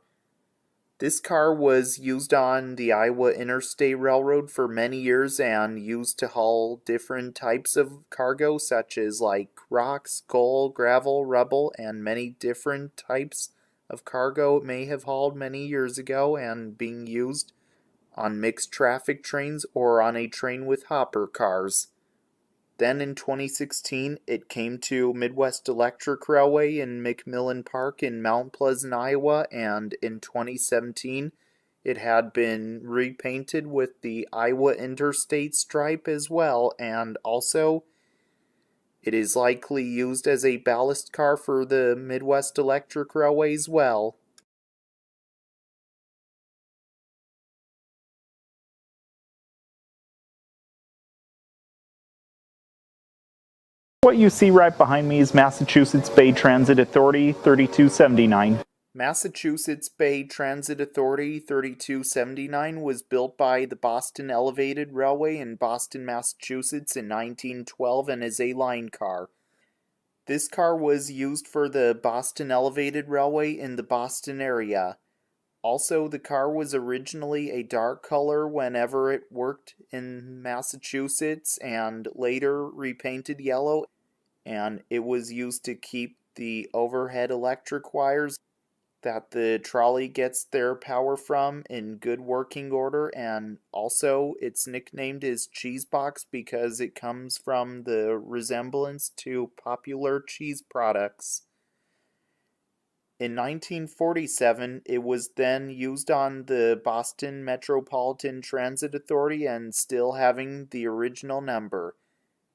This car was used on the Iowa Interstate Railroad for many years and used to haul different types of cargo such as like rocks, coal, gravel, rubble, and many different types of cargo it may have hauled many years ago and being used on mixed traffic trains or on a train with hopper cars. Then in 2016, it came to Midwest Electric Railway in McMillan Park in Mount Pleasant, Iowa, and in 2017, it had been repainted with the Iowa Interstate stripe as well, and also it is likely used as a ballast car for the Midwest Electric Railway as well. What you see right behind me is Massachusetts Bay Transit Authority 3279. Massachusetts Bay Transit Authority 3279 was built by the Boston Elevated Railway in Boston, Massachusetts in 1912 and is a line car. This car was used for the Boston Elevated Railway in the Boston area. Also, the car was originally a dark color whenever it worked in Massachusetts and later repainted yellow, and it was used to keep the overhead electric wires that the trolley gets their power from in good working order, and also it's nicknamed as Cheese Box because it comes from the resemblance to popular cheese products. In 1947, it was then used on the Boston Metropolitan Transit Authority and still having the original number.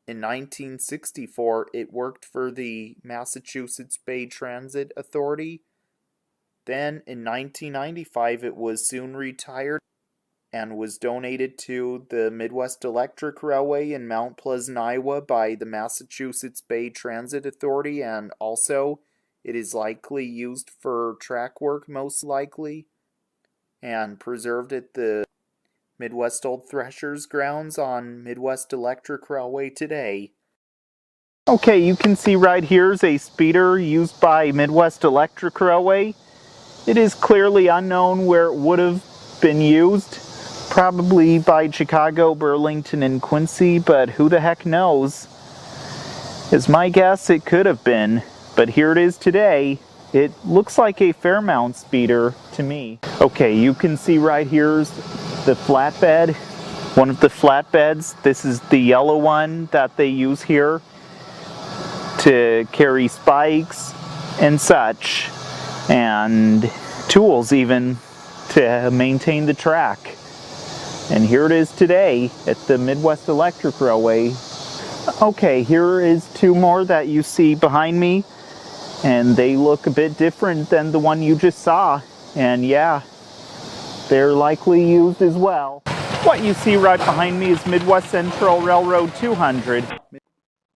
In 1964, it worked for the Massachusetts Bay Transit Authority. Then, in 1995, it was soon retired and was donated to the Midwest Electric Railway in Mount Pleasant, Iowa by the Massachusetts Bay Transit Authority, and also it is likely used for track work most likely, and preserved at the Midwest Old Threshers grounds on Midwest Electric Railway today. Okay, you can see right here is a speeder used by Midwest Electric Railway. It is clearly unknown where it would have been used, probably by Chicago, Burlington, and Quincy, but who the heck knows? As my guess, it could have been. But here it is today. It looks like a Fairmount speeder to me. Okay, you can see right here's the flatbed, one of the flatbeds. This is the yellow one that they use here to carry spikes and such, and tools even to maintain the track. And here it is today at the Midwest Electric Railway. Okay, here is two more that you see behind me, and they look a bit different than the one you just saw, and yeah, they're likely used as well. What you see right behind me is Midwest Central Railroad 200.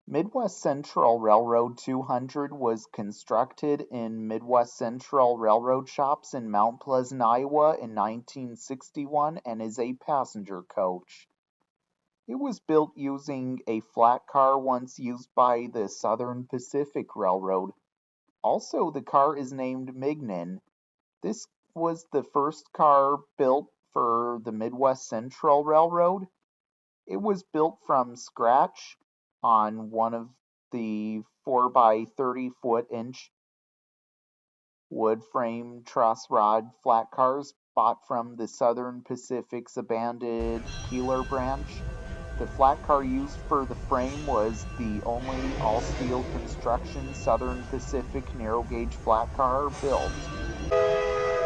Midwest Central Railroad 200 was constructed in Midwest Central Railroad shops in Mount Pleasant, Iowa in 1961 and is a passenger coach. It was built using a flat car once used by the Southern Pacific Railroad. Also, the car is named Mignon. This was the first car built for the Midwest Central Railroad. It was built from scratch on one of the 4 by 30 foot inch wood frame truss rod flat cars bought from the Southern Pacific's abandoned Keeler branch. The flat car used for the frame was the only all-steel construction Southern Pacific narrow gauge flat car built.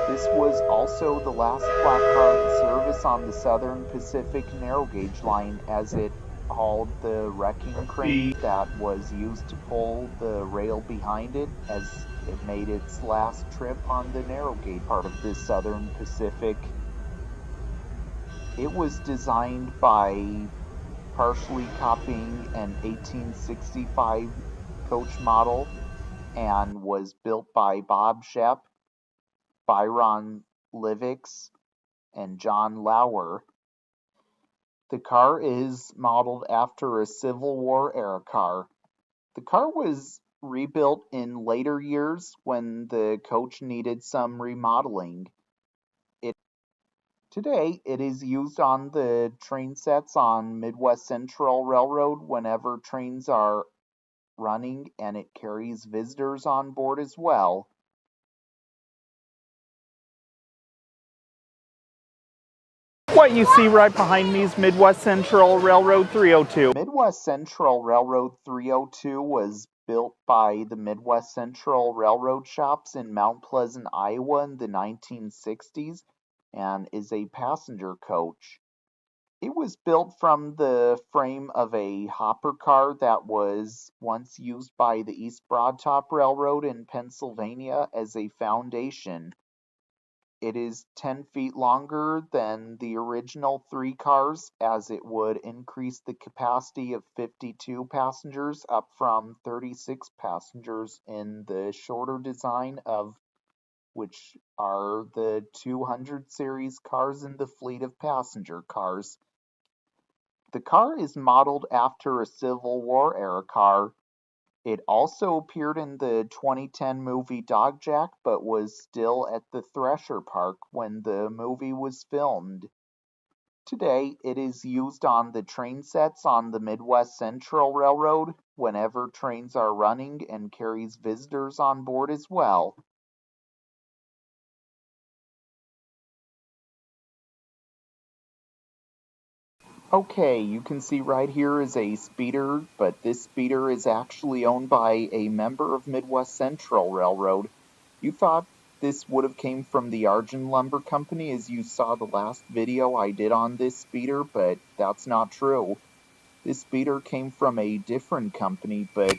This was also the last flat car in service on the Southern Pacific narrow gauge line, as it hauled the wrecking crane that was used to pull the rail behind it as it made its last trip on the narrow gauge part of the Southern Pacific. It was designed by partially copying an 1865 coach model and was built by Bob Shep, Byron Livix, and John Lauer. The car is modeled after a Civil War era car. The car was rebuilt in later years when the coach needed some remodeling. Today, it is used on the train sets on Midwest Central Railroad whenever trains are running, and it carries visitors on board as well. What you see right behind me is Midwest Central Railroad 302. Midwest Central Railroad 302 was built by the Midwest Central Railroad shops in Mount Pleasant, Iowa in the 1960s and is a passenger coach. It was built from the frame of a hopper car that was once used by the East Broad Top Railroad in Pennsylvania as a foundation. It is 10 feet longer than the original 3 cars, as it would increase the capacity of 52 passengers up from 36 passengers in the shorter design of which are the 200 series cars in the fleet of passenger cars. The car is modeled after a Civil War era car. It also appeared in the 2010 movie Dogjack, but was still at the Thresher Park when the movie was filmed. Today, it is used on the train sets on the Midwest Central Railroad whenever trains are running and carries visitors on board as well. Okay, you can see right here is a speeder, but this speeder is actually owned by a member of Midwest Central Railroad. You thought this would have came from the Argent Lumber Company as you saw the last video I did on this speeder, but that's not true. This speeder came from a different company, but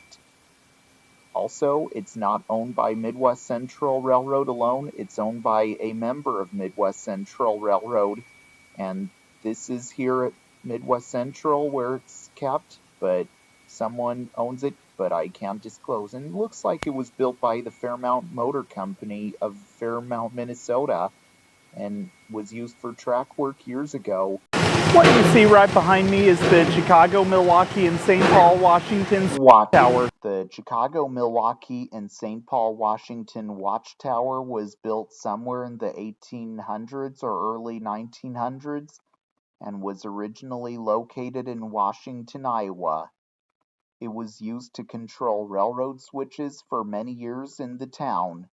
also it's not owned by Midwest Central Railroad alone. It's owned by a member of Midwest Central Railroad, and this is here at Midwest Central where it's kept, but someone owns it, but I can't disclose. And it looks like it was built by the Fairmount Motor Company of Fairmount, Minnesota, and was used for track work years ago. What you see right behind me is the Chicago, Milwaukee, and St. Paul, Washington Watchtower. The Chicago, Milwaukee, and St. Paul, Washington Watchtower was built somewhere in the 1800s or early 1900s and was originally located in Washington, Iowa. It was used to control railroad switches for many years in the town.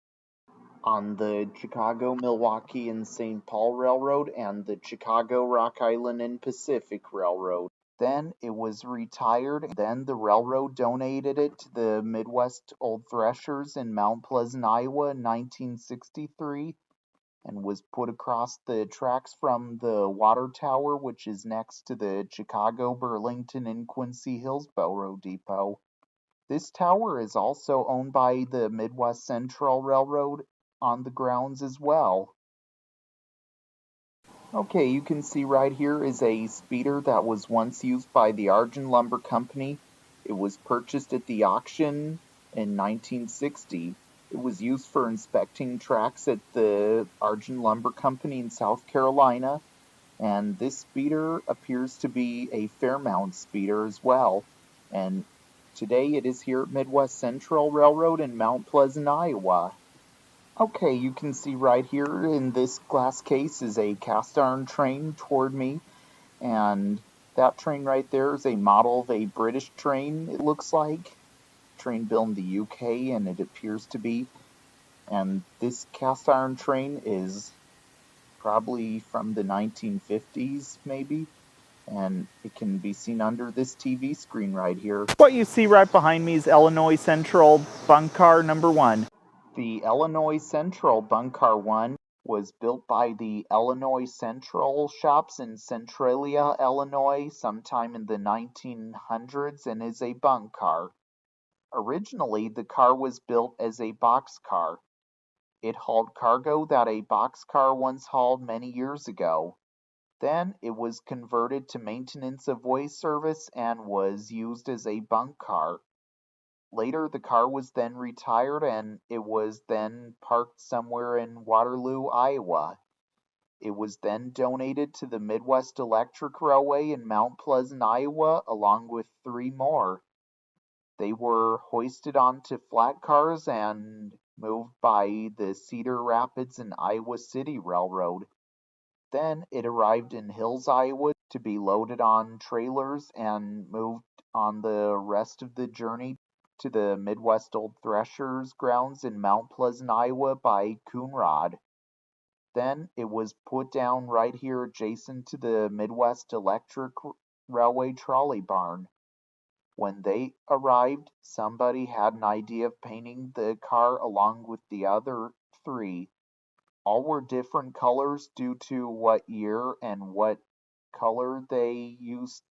On the Chicago, Milwaukee, and St. Paul Railroad and the Chicago, Rock Island, and Pacific Railroad. Then it was retired, and then the railroad donated it to the Midwest Old Threshers in Mount Pleasant, Iowa in 1963, and was put across the tracks from the water tower, which is next to the Chicago, Burlington, and Quincy Hillsborough Depot. This tower is also owned by the Midwest Central Railroad on the grounds as well. Okay, you can see right here is a speeder that was once used by the Argent Lumber Company. It was purchased at the auction in 1960. It was used for inspecting tracks at the Argent Lumber Company in South Carolina. And this speeder appears to be a Fairmount speeder as well. And today it is here at Midwest Central Railroad in Mount Pleasant, Iowa. Okay, you can see right here in this glass case is a cast iron train toward me, and that train right there is a model of a British train, it looks like. Train built in the UK, and it appears to be. And this cast iron train is probably from the 1950s, maybe, and it can be seen under this TV screen right here. What you see right behind me is Illinois Central Bunk Car Number 1. The Illinois Central Bunk Car 1 was built by the Illinois Central shops in Centralia, Illinois, sometime in the 1900s and is a bunk car. Originally, the car was built as a box car. It hauled cargo that a box car once hauled many years ago. Then it was converted to maintenance of way service and was used as a bunk car. Later, the car was then retired and it was then parked somewhere in Waterloo, Iowa. It was then donated to the Midwest Electric Railway in Mount Pleasant, Iowa, along with 3 more. They were hoisted onto flat cars and moved by the Cedar Rapids and Iowa City Railroad. Then it arrived in Hills, Iowa to be loaded on trailers and moved on the rest of the journey to the Midwest Old Threshers grounds in Mount Pleasant, Iowa by Coonrod. Then it was put down right here adjacent to the Midwest Electric Railway trolley barn. When they arrived, somebody had an idea of painting the car along with the other 3. All were different colors due to what year and what color they used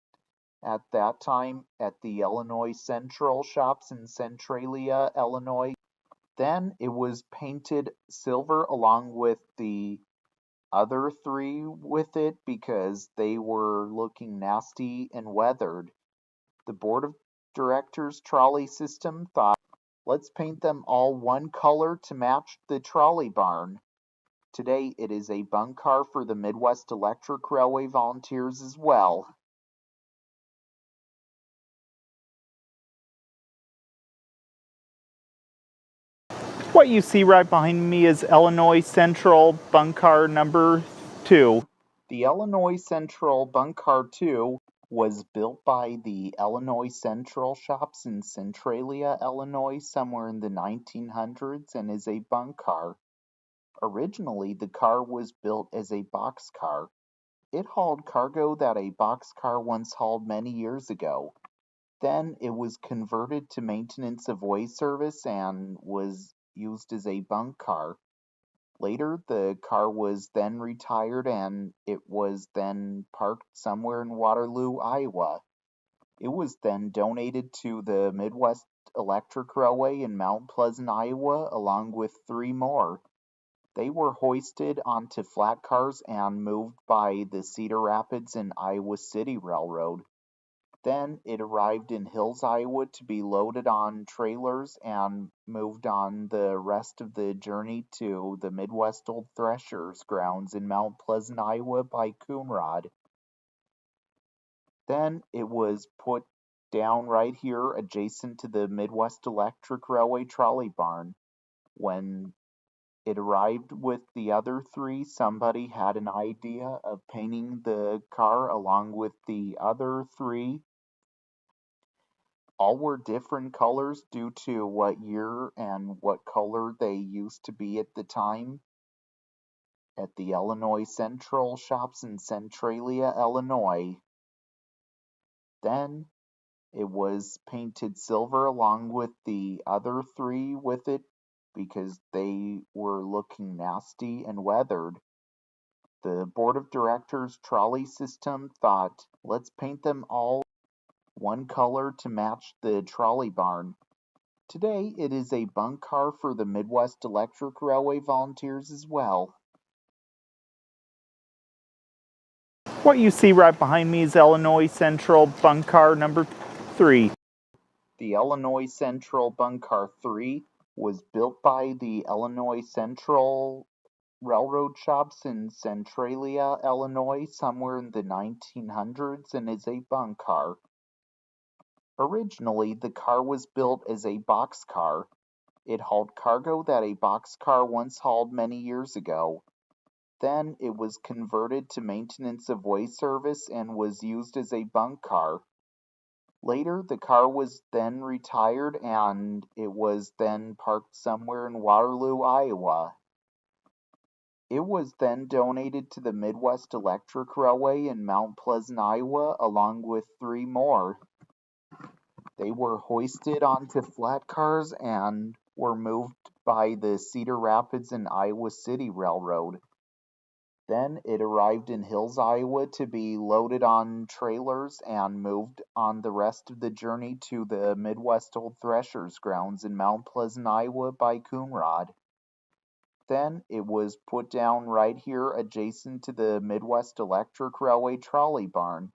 at that time at the Illinois Central shops in Centralia, Illinois. Then it was painted silver along with the other 3 with it because they were looking nasty and weathered. The board of directors trolley system thought, let's paint them all one color to match the trolley barn. Today it is a bunk car for the Midwest Electric Railway volunteers as well. What you see right behind me is Illinois Central Bunk Car Number 2. The Illinois Central Bunk Car 2 was built by the Illinois Central shops in Centralia, Illinois, somewhere in the 1900s and is a bunk car. Originally, the car was built as a box car. It hauled cargo that a box car once hauled many years ago. Then it was converted to maintenance of way service and was used as a bunk car. Later, the car was then retired and it was then parked somewhere in Waterloo, Iowa. It was then donated to the Midwest Electric Railway in Mount Pleasant, Iowa, along with 3 more. They were hoisted onto flat cars and moved by the Cedar Rapids and Iowa City Railroad. Then it arrived in Hills, Iowa to be loaded on trailers and moved on the rest of the journey to the Midwest Old Threshers grounds in Mount Pleasant, Iowa by Coonrod. Then it was put down right here adjacent to the Midwest Electric Railway trolley barn. When it arrived with the other 3, somebody had an idea of painting the car along with the other 3. All were different colors due to what year and what color they used to be at the time at the Illinois Central shops in Centralia, Illinois. Then it was painted silver along with the other 3 with it because they were looking nasty and weathered. The board of directors trolley system thought, let's paint them all one color to match the trolley barn. Today it is a bunk car for the Midwest Electric Railway volunteers as well. What you see right behind me is Illinois Central Bunk Car Number 3. The Illinois Central Bunk Car 3 was built by the Illinois Central railroad shops in Centralia, Illinois, somewhere in the 1900s, and is a bunk car. Originally, the car was built as a boxcar. It hauled cargo that a boxcar once hauled many years ago. Then it was converted to maintenance of way service and was used as a bunk car. Later, the car was then retired and it was then parked somewhere in Waterloo, Iowa. It was then donated to the Midwest Electric Railway in Mount Pleasant, Iowa, along with 3 more. They were hoisted onto flat cars and were moved by the Cedar Rapids and Iowa City Railroad. Then it arrived in Hills, Iowa to be loaded on trailers and moved on the rest of the journey to the Midwest Old Threshers grounds in Mount Pleasant, Iowa by Coonrod. Then it was put down right here adjacent to the Midwest Electric Railway trolley barn.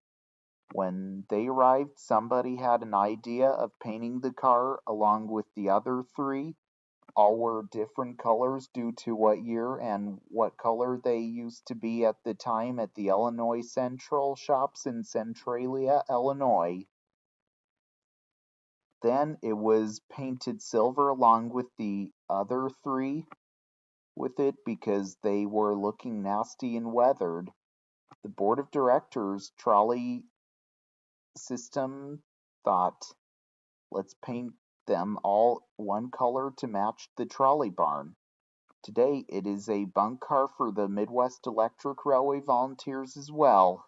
When they arrived, somebody had an idea of painting the car along with the other 3. All were different colors due to what year and what color they used to be at the time at the Illinois Central shops in Centralia, Illinois. Then it was painted silver along with the other 3 with it because they were looking nasty and weathered. The board of directors trolley system thought, let's paint them all one color to match the trolley barn. Today it is a bunk car for the Midwest Electric Railway volunteers as well.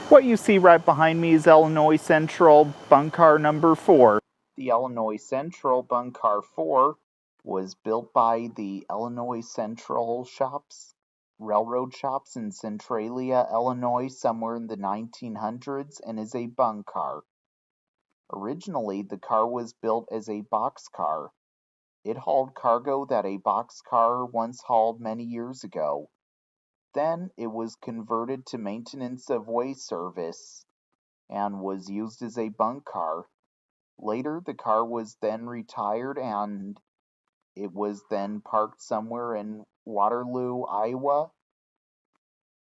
What you see right behind me is Illinois Central bunk car number 4. The Illinois Central bunk car 4 was built by the Illinois Central shops, railroad shops in Centralia, Illinois, somewhere in the 1900s, and is a bunk car. Originally, the car was built as a boxcar. It hauled cargo that a boxcar once hauled many years ago. Then it was converted to maintenance of way service and was used as a bunk car. Later, the car was then retired and it was then parked somewhere in Waterloo, Iowa.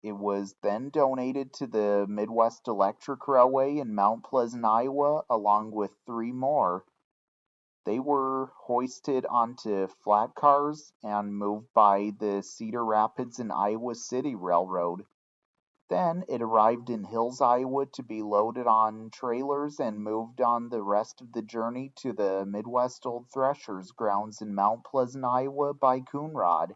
It was then donated to the Midwest Electric Railway in Mount Pleasant, Iowa, along with 3 more. They were hoisted onto flat cars and moved by the Cedar Rapids and Iowa City Railroad. Then it arrived in Hills, Iowa to be loaded on trailers and moved on the rest of the journey to the Midwest Old Threshers grounds in Mount Pleasant, Iowa by Coonrod.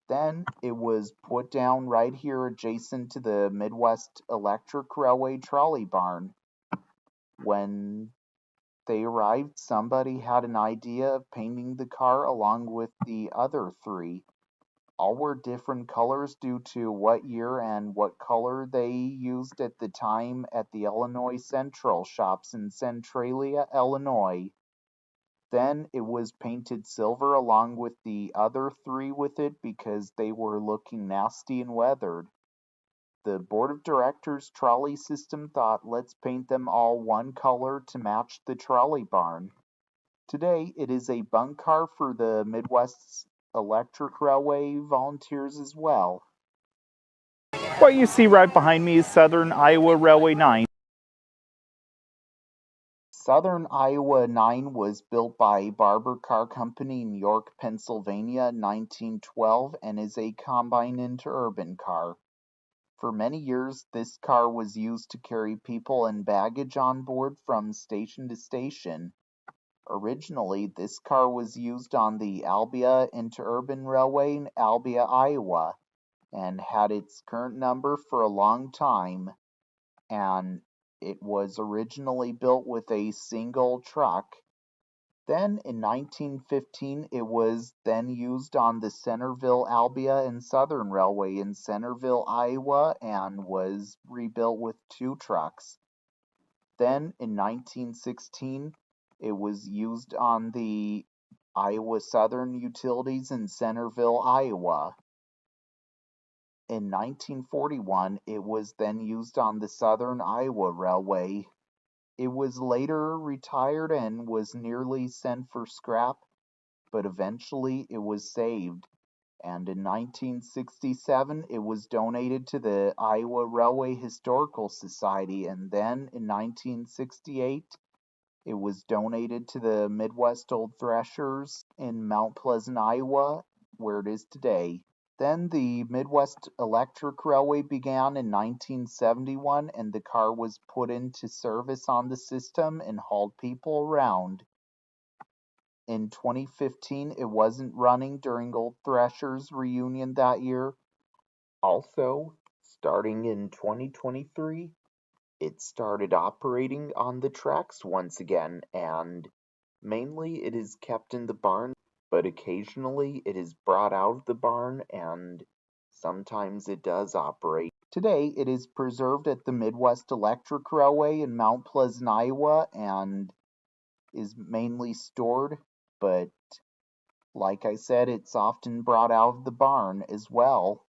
Then it was put down right here adjacent to the Midwest Electric Railway trolley barn. When they arrived, somebody had an idea of painting the car along with the other 3. All were different colors due to what year and what color they used at the time at the Illinois Central shops in Centralia, Illinois. Then it was painted silver along with the other 3 with it because they were looking nasty and weathered. The board of directors trolley system thought, let's paint them all one color to match the trolley barn. Today it is a bunk car for the Midwest Electric Railway volunteers as well. What you see right behind me is Southern Iowa Railway 9. Southern Iowa 9 was built by Barber Car Company in York, Pennsylvania in 1912 and is a combine interurban car. For many years, this car was used to carry people and baggage on board from station to station. Originally, this car was used on the Albia Interurban Railway in Albia, Iowa, and had its current number for a long time, and it was originally built with a single truck. Then in 1915 it was then used on the Centerville, Albia and Southern Railway in Centerville, Iowa and was rebuilt with 2 trucks. Then in 1916 it was used on the Iowa Southern Utilities in Centerville, Iowa. In 1941, it was then used on the Southern Iowa Railway. It was later retired and was nearly sent for scrap. but eventually it was saved, and in 1967 it was donated to the Iowa Railway Historical Society, and then in 1968 it was donated to the Midwest Old Threshers in Mount Pleasant, Iowa, where it is today. Then the Midwest Electric Railway began in 1971, and the car was put into service on the system and hauled people around. In 2015, it wasn't running during Old Threshers reunion that year. Also, starting in 2023, it started operating on the tracks once again, and mainly it is kept in the barn, but occasionally it is brought out of the barn and sometimes it does operate. Today, it is preserved at the Midwest Electric Railway in Mount Pleasant, Iowa, and is mainly stored, but like I said, it's often brought out of the barn as well.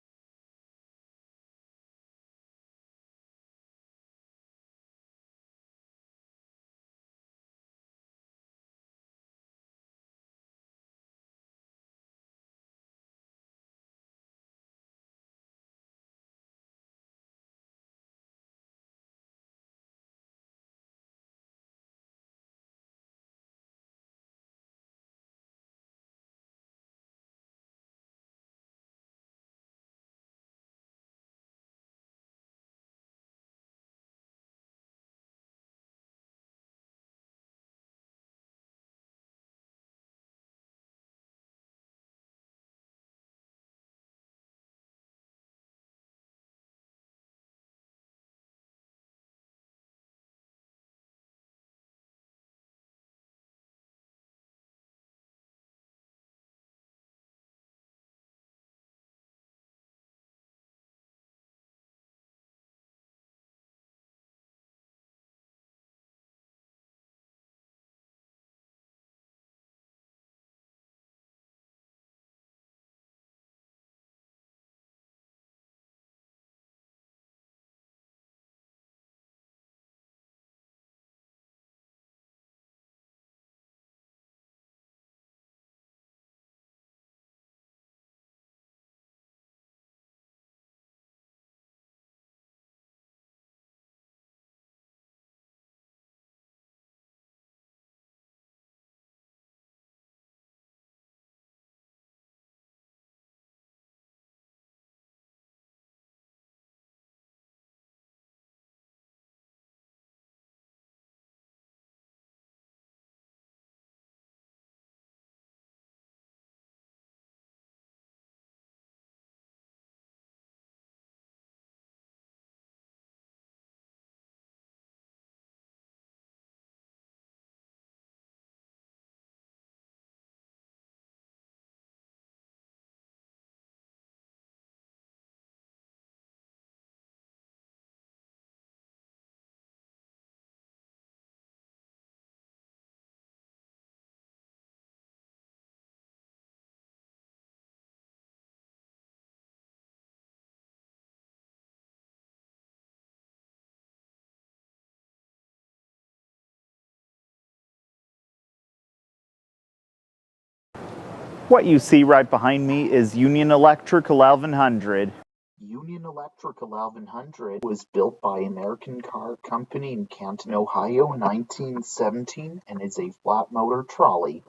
What you see right behind me is Union Electric 1100. Union Electric 1100 was built by American Car Company in Canton, Ohio in 1917 and is a flat motor trolley.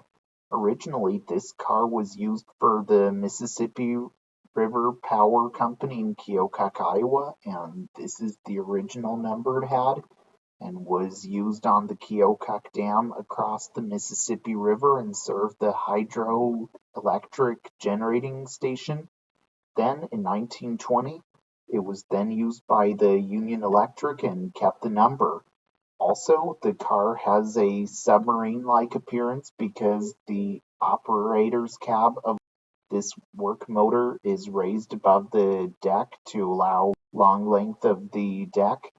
Originally, this car was used for the Mississippi River Power Company in Keokuk, Iowa, and this is the original number it had, and was used on the Keokuk Dam across the Mississippi River and served the hydroelectric generating station. Then, in 1920, it was then used by the Union Electric and kept the number. Also, the car has a submarine-like appearance because the operator's cab of this work motor is raised above the deck to allow long length of the deck.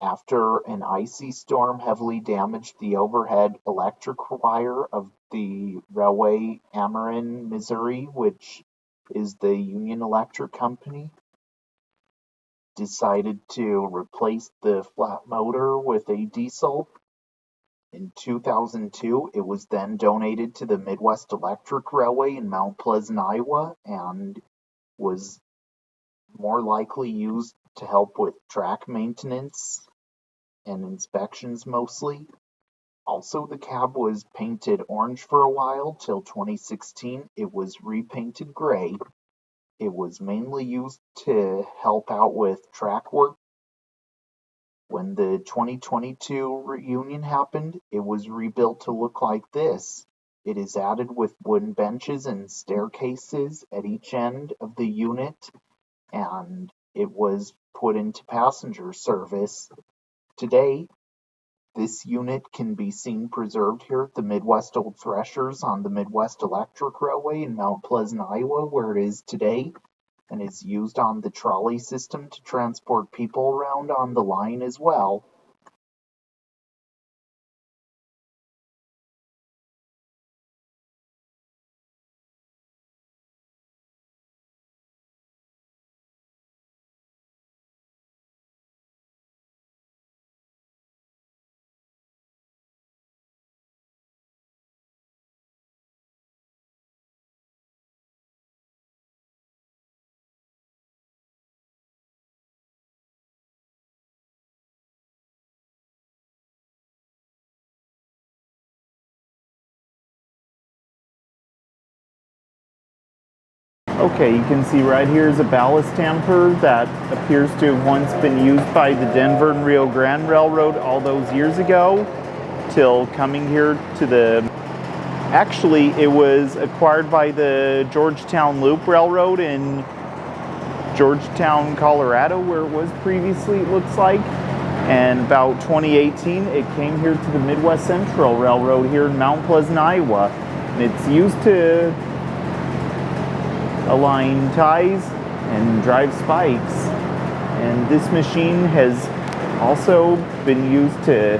After an icy storm heavily damaged the overhead electric wire of the railway Ameren, Missouri, which is the Union Electric Company, decided to replace the flat motor with a diesel. In 2002, it was then donated to the Midwest Electric Railway in Mount Pleasant, Iowa, and was more likely used to help with track maintenance and inspections mostly. Also, the cab was painted orange for a while till 2016. It was repainted gray. It was mainly used to help out with track work. When the 2022 reunion happened, it was rebuilt to look like this. It is added with wooden benches and staircases at each end of the unit, and it was put into passenger service. Today, this unit can be seen preserved here at the Midwest Old Threshers on the Midwest Electric Railway in Mount Pleasant, Iowa, where it is today, and is used on the trolley system to transport people around on the line as well. Okay, you can see right here is a ballast tamper that appears to have once been used by the Denver and Rio Grande Railroad all those years ago, till coming here to the... Actually, it was acquired by the Georgetown Loop Railroad in Georgetown, Colorado, where it was previously, it looks like. And about 2018, it came here to the Midwest Central Railroad here in Mount Pleasant, Iowa. And it's used to align ties and drive spikes. And this machine has also been used to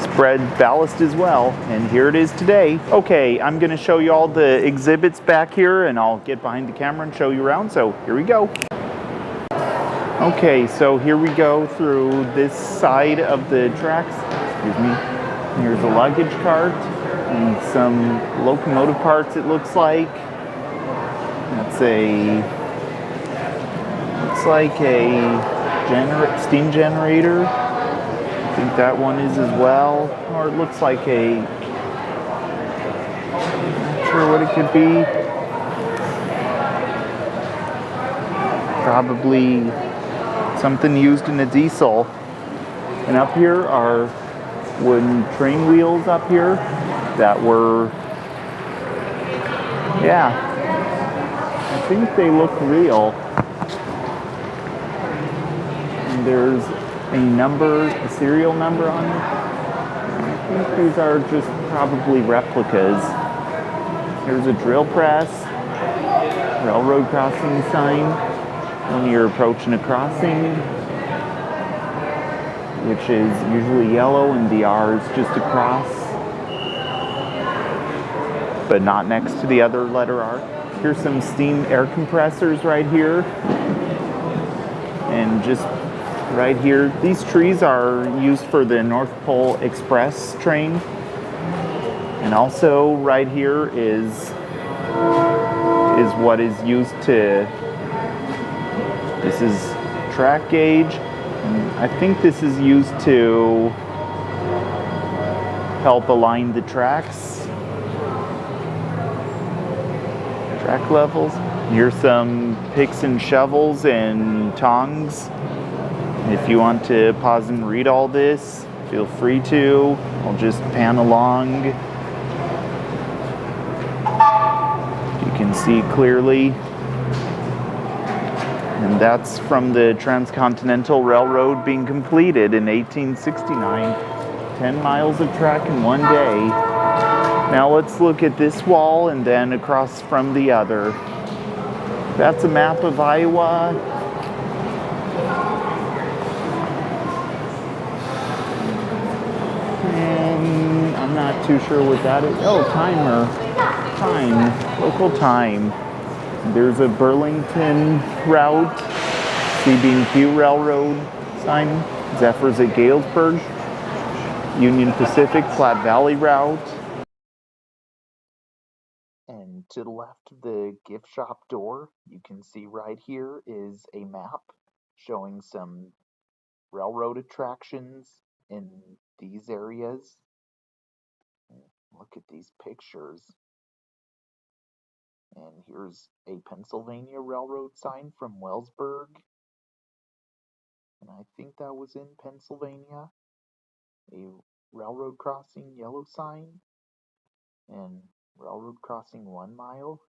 spread ballast as well. And here it is today. Okay, I'm going to show you all the exhibits back here, and I'll get behind the camera and show you around. So here we go. Okay, so here we go through this side of the tracks. Excuse me. Here's a luggage cart and some locomotive parts, it looks like. That's looks like a steam generator. I think that one is as well. Or it looks like I'm not sure what it could be. Probably something used in a diesel. And up here are wooden train wheels up here that were, yeah, I think they look real. And there's a serial number on it. I think these are just probably replicas. Here's a drill press, railroad crossing sign when you're approaching a crossing, which is usually yellow, and the R is just a cross, but not next to the other letter R. Here's some steam air compressors right here. And just right here, these trees are used for the North Pole Express train. And also right here is what is used to, this is track gauge. And I think this is used to help align the tracks. Track levels. Here's some picks and shovels and tongs. If you want to pause and read all this, feel free to. I'll just pan along. You can see clearly. And that's from the Transcontinental Railroad being completed in 1869. 10 miles of track in one day. Now let's look at this wall and then across from the other. That's a map of Iowa. And I'm not too sure what that is. Oh, timer. Time. Local time. There's a Burlington route, CB&Q Railroad sign. Zephyrs at Galesburg, Union Pacific, Platte Valley route. And to the left of the gift shop door, you can see right here is a map showing some railroad attractions in these areas. Look at these pictures. And here's a Pennsylvania Railroad sign from Wellsburg. And I think that was in Pennsylvania. A railroad crossing yellow sign. And railroad crossing 1 mile.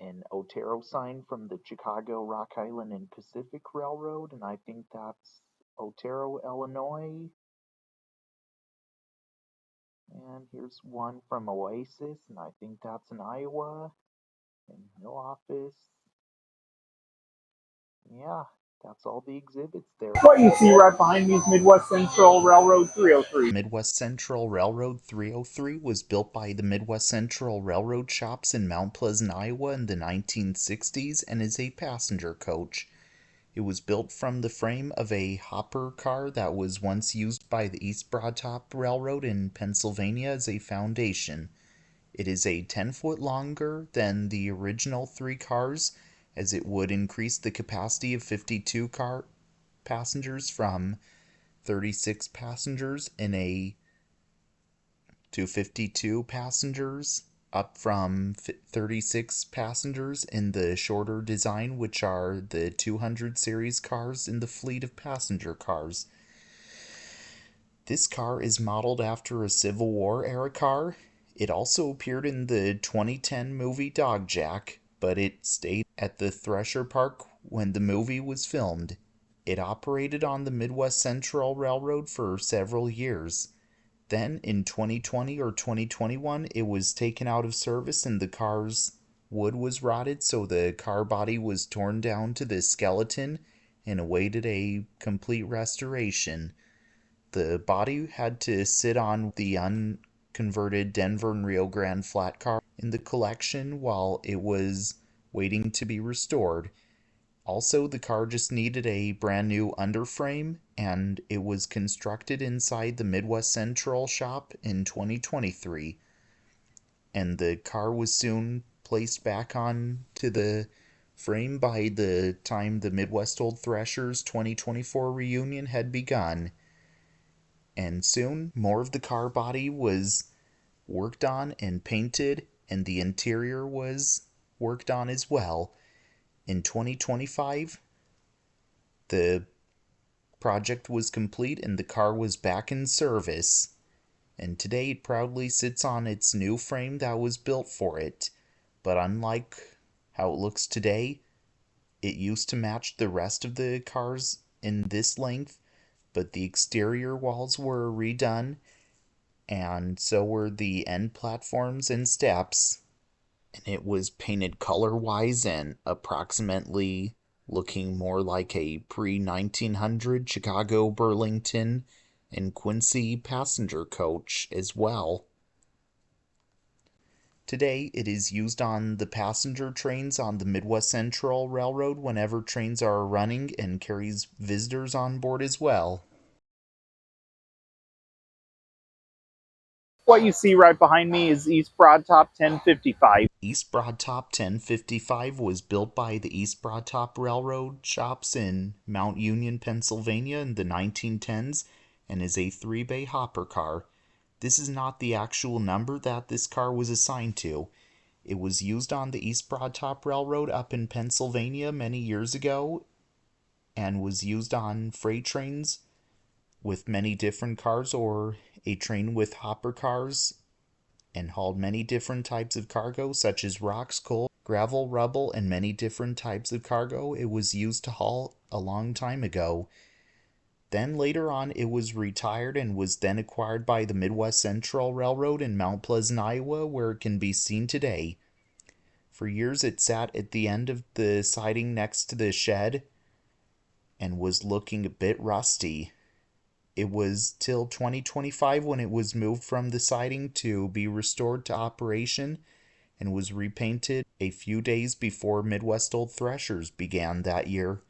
An Otero sign from the Chicago, Rock Island, and Pacific Railroad. And I think that's Otero, Illinois. And here's one from Oasis, and I think that's in Iowa. And Mill Office. Yeah, that's all the exhibits there. What you see right behind me is Midwest Central Railroad 303. Midwest Central Railroad 303 was built by the Midwest Central Railroad shops in Mount Pleasant, Iowa in the 1960s and is a passenger coach. It was built from the frame of a hopper car that was once used by the East Broad Top Railroad in Pennsylvania as a foundation. It is a 10-foot longer than the original 3 cars, as it would increase the capacity of 52 car passengers from 36 passengers to 52 passengers, up from 36 passengers in the shorter design, which are the 200 series cars in the fleet of passenger cars. This car is modeled after a Civil War era car. It also appeared in the 2010 movie Dog Jack, but it stayed at the Thresher Park when the movie was filmed. It operated on the Midwest Central Railroad for several years. Then, in 2020 or 2021, it was taken out of service and the car's wood was rotted, so the car body was torn down to the skeleton and awaited a complete restoration. The body had to sit on the unconverted Denver and Rio Grande flat car in the collection while it was waiting to be restored. Also, the car just needed a brand new underframe, and it was constructed inside the Midwest Central shop in 2023. And the car was soon placed back on to the frame by the time the Midwest Old Threshers 2024 reunion had begun. And soon, more of the car body was worked on and painted, and the interior was worked on as well. In 2025, the project was complete and the car was back in service. And today it proudly sits on its new frame that was built for it. But unlike how it looks today, it used to match the rest of the cars in this length, but the exterior walls were redone, and so were the end platforms and steps. And it was painted color-wise and approximately looking more like a pre-1900 Chicago, Burlington, and Quincy passenger coach as well. Today, it is used on the passenger trains on the Midwest Central Railroad whenever trains are running and carries visitors on board as well. What you see right behind me is East Broad Top 1055. East Broad Top 1055 was built by the East Broad Top Railroad shops in Mount Union, Pennsylvania in the 1910s and is a 3-bay hopper car. This is not the actual number that this car was assigned to. It was used on the East Broad Top Railroad up in Pennsylvania many years ago and was used on freight trains with many different cars or a train with hopper cars, and hauled many different types of cargo such as rocks, coal, gravel, rubble, and many different types of cargo it was used to haul a long time ago. Then later on it was retired and was then acquired by the Midwest Central Railroad in Mount Pleasant, Iowa, where it can be seen today. For years it sat at the end of the siding next to the shed and was looking a bit rusty. It was till 2025 when it was moved from the siding to be restored to operation and was repainted a few days before Midwest Old Threshers began that year.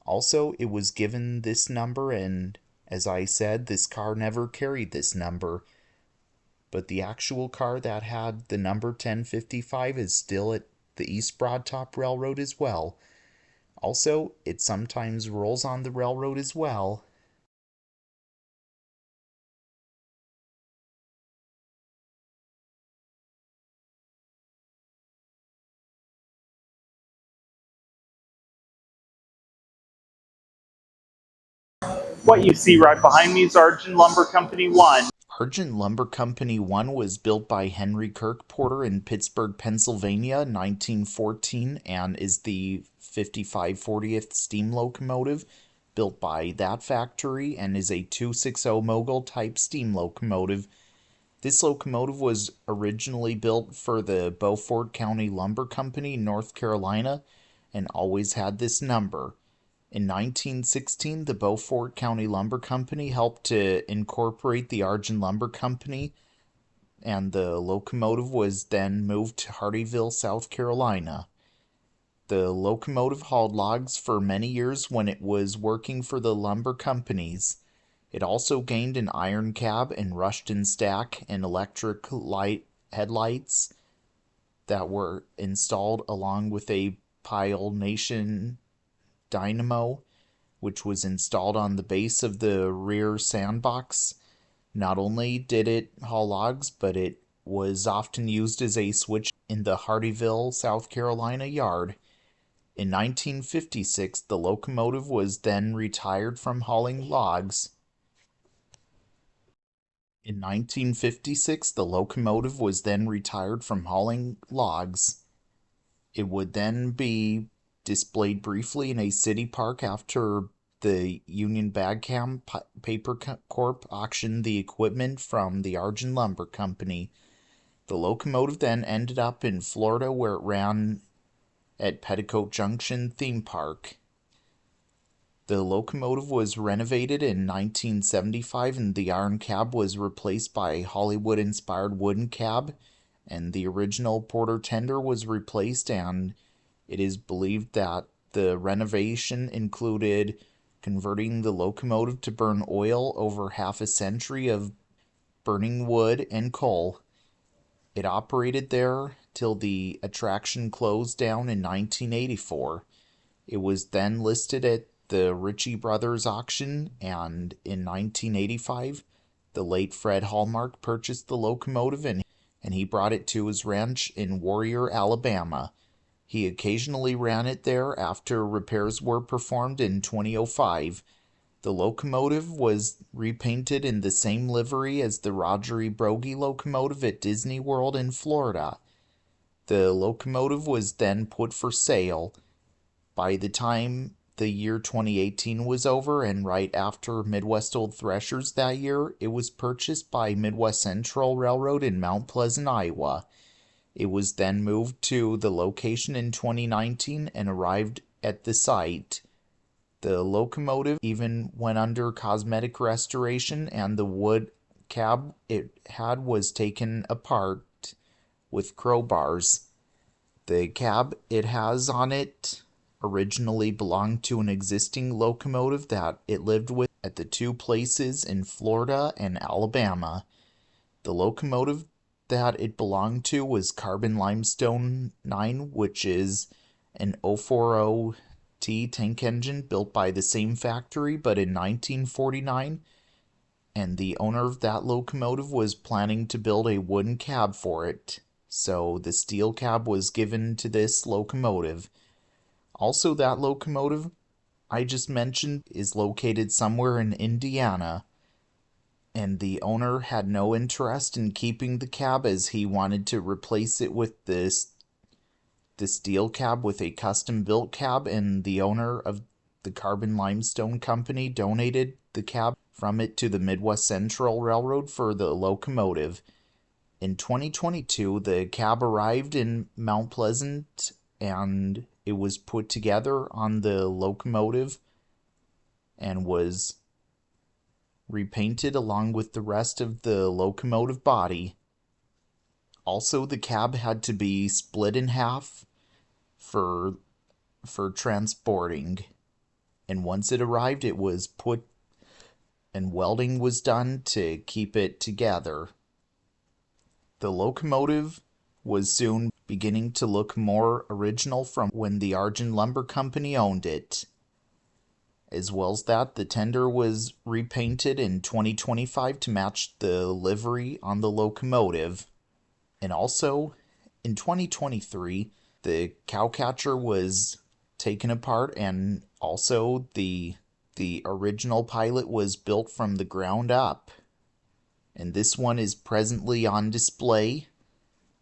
Also, it was given this number and As I said, this car never carried this number, but the actual car that had the number 1055 is still at the East Broad Top Railroad as well. Also, it sometimes rolls on the railroad as well. What you see right behind me is Argent Lumber Company 1. Argent Lumber Company 1 was built by Henry Kirk Porter in Pittsburgh, Pennsylvania, 1914, and is the 5540th steam locomotive built by that factory and is a 260 mogul type steam locomotive. This locomotive was originally built for the Beaufort County Lumber Company, North Carolina, and always had this number. In 1916, the Beaufort County Lumber Company helped to incorporate the Argent Lumber Company, and the locomotive was then moved to Hardeeville, South Carolina. The locomotive hauled logs for many years when it was working for the lumber companies. It also gained an iron cab and Rushton stack and electric light headlights that were installed along with a Pyle Nation dynamo, which was installed on the base of the rear sandbox. Not only did it haul logs, but it was often used as a switch in the Hardeeville, South Carolina yard. In 1956, the locomotive was then retired from hauling logs. In 1956, the locomotive was then retired from hauling logs. It would then be displayed briefly in a city park after the Union Bagcam Paper Corp auctioned the equipment from the Argent Lumber Company. The locomotive then ended up in Florida, where it ran at Petticoat Junction Theme Park. The locomotive was renovated in 1975 and the iron cab was replaced by a Hollywood-inspired wooden cab, and the original Porter tender was replaced, and it is believed that the renovation included converting the locomotive to burn oil over half a century of burning wood and coal. It operated there till the attraction closed down in 1984. It was then listed at the Ritchie Brothers auction, and in 1985, the late Fred Hallmark purchased the locomotive and he brought it to his ranch in Warrior, Alabama. He occasionally ran it there after repairs were performed in 2005. The locomotive was repainted in the same livery as the Roger E. Brogy locomotive at Disney World in Florida. The locomotive was then put for sale. By the time the year 2018 was over, and right after Midwest Old Threshers that year, it was purchased by Midwest Central Railroad in Mount Pleasant, Iowa. It was then moved to the location in 2019 and arrived at the site. The locomotive even went under cosmetic restoration, and the wood cab it had was taken apart with crowbars. The cab it has on it originally belonged to an existing locomotive that it lived with at the two places in Florida and Alabama. The locomotive that it belonged to was Carbon Limestone 9, which is an 040T tank engine built by the same factory but in 1949, and the owner of that locomotive was planning to build a wooden cab for it, so the steel cab was given to this locomotive. Also, that locomotive I just mentioned is located somewhere in Indiana, and the owner had no interest in keeping the cab as he wanted to replace it with the steel cab with a custom-built cab, and the owner of the Carbon Limestone Company donated the cab from it to the Midwest Central Railroad for the locomotive. In 2022, the cab arrived in Mount Pleasant, and it was put together on the locomotive and was repainted along with the rest of the locomotive body. Also, the cab had to be split in half for transporting, and once it arrived, it was put and welding was done to keep it together. The locomotive was soon beginning to look more original from when the Argent Lumber Company owned it. As well as that, the tender was repainted in 2025 to match the livery on the locomotive. And also, in 2023, the cowcatcher was taken apart, and also the original pilot was built from the ground up. And this one is presently on display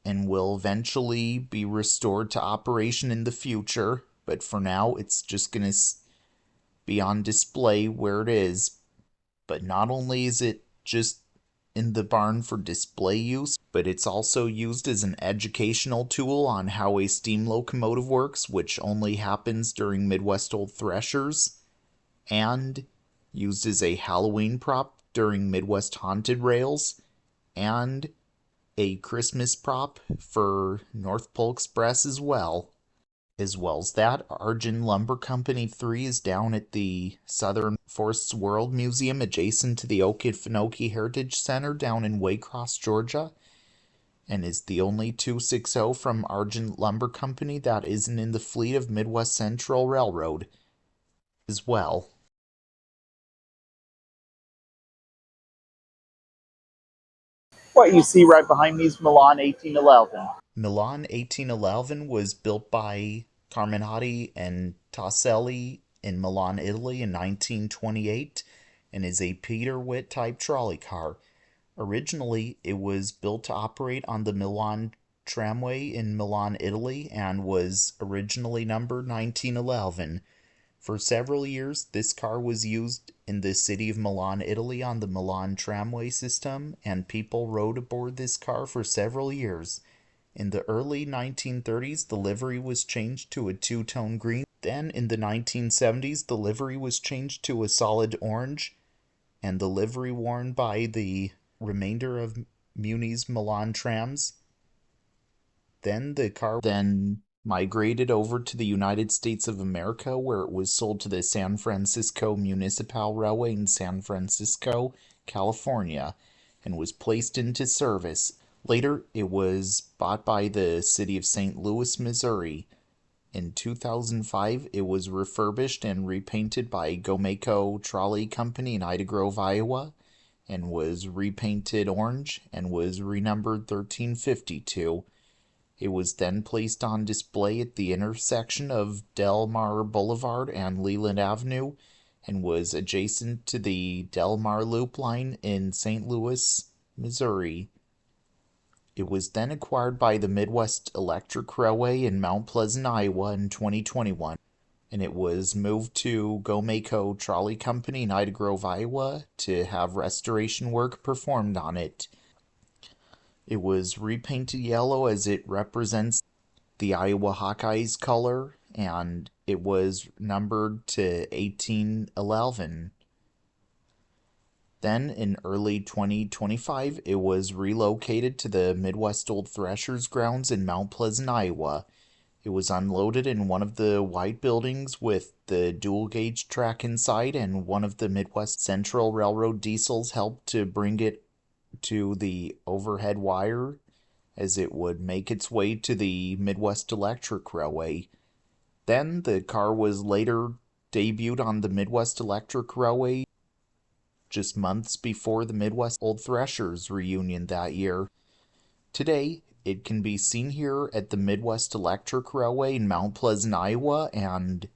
and will eventually be restored to operation in the future. But for now, it's just going to be on display where it is. But not only is it just in the barn for display use, but it's also used as an educational tool on how a steam locomotive works, which only happens during Midwest Old Threshers, and used as a Halloween prop during Midwest Haunted Rails, and a Christmas prop for North Pole Express as well. As well as that, Argent Lumber Company 3 is down at the Southern Forests World Museum adjacent to the Okefenokee Heritage Center down in Waycross, Georgia, and is the only 260 from Argent Lumber Company that isn't in the fleet of Midwest Central Railroad as well. What you see right behind me is Milan 1811. Milan 1811 was built by Carminati and Tasselli in Milan, Italy in 1928 and is a Peter Witt type trolley car. Originally, it was built to operate on the Milan tramway in Milan, Italy, and was originally numbered 1911. For several years, this car was used in the city of Milan, Italy on the Milan tramway system, and people rode aboard this car for several years. In the early 1930s, the livery was changed to a two-tone green. Then, in the 1970s, the livery was changed to a solid orange, and the livery worn by the remainder of Muni's Milan trams. Then the car migrated over to the United States of America, where it was sold to the San Francisco Municipal Railway in San Francisco, California, and was placed into service. Later, it was bought by the city of St. Louis, Missouri. In 2005, it was refurbished and repainted by Gomeco Trolley Company in Ida Grove, Iowa, and was repainted orange and was renumbered 1352. It was then placed on display at the intersection of Del Mar Boulevard and Leland Avenue and was adjacent to the Del Mar Loop line in St. Louis, Missouri. It was then acquired by the Midwest Electric Railway in Mount Pleasant, Iowa in 2021, and it was moved to Gomeco Trolley Company in Ida Grove, Iowa to have restoration work performed on it. It was repainted yellow as it represents the Iowa Hawkeyes color, and it was numbered to 1811. Then, in early 2025, it was relocated to the Midwest Old Threshers grounds in Mount Pleasant, Iowa. It was unloaded in one of the white buildings with the dual-gauge track inside, and one of the Midwest Central Railroad diesels helped to bring it to the overhead wire as it would make its way to the Midwest Electric Railway. Then, the car was later debuted on the Midwest Electric Railway just months before the Midwest Old Threshers reunion that year. Today, it can be seen here at the Midwest Electric Railway in Mount Pleasant, Iowa, and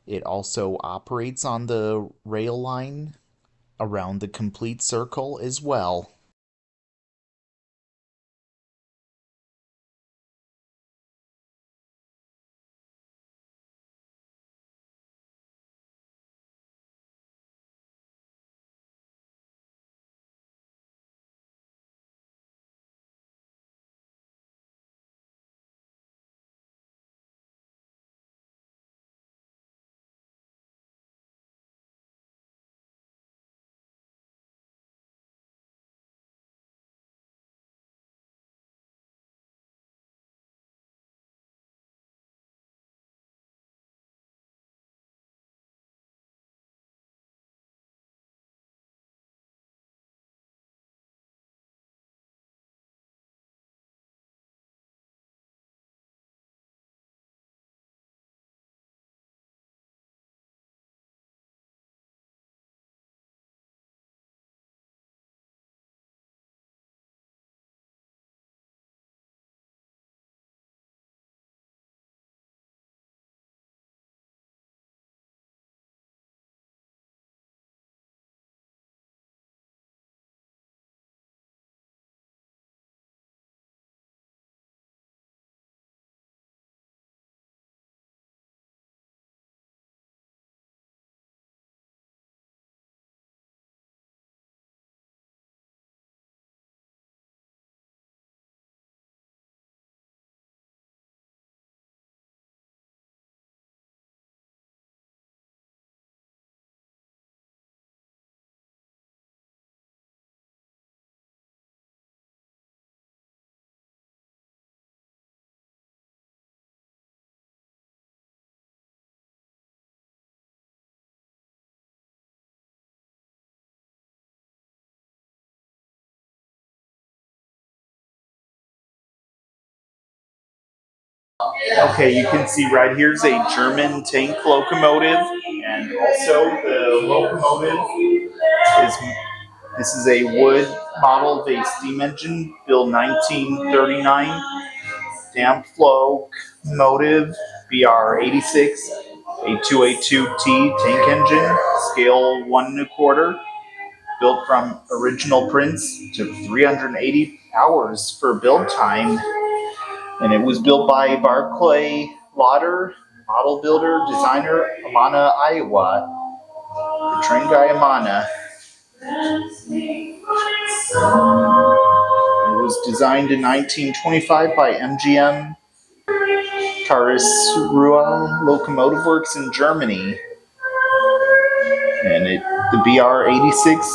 it also operates on the rail line around the complete circle as well. Okay, you can see right here's a German tank locomotive, and also the locomotive is, this is a Wood model of a steam engine built 1939, damp flow motive BR86, a 282T tank engine, scale 1 1/4, built from original prints, took 380 hours for build time, and it was built by Barclay Lauder, model builder, designer, Amana, Iowa. The train guy Amana. It was designed in 1925 by MGM Karlsruhe Locomotive Works in Germany. And the BR86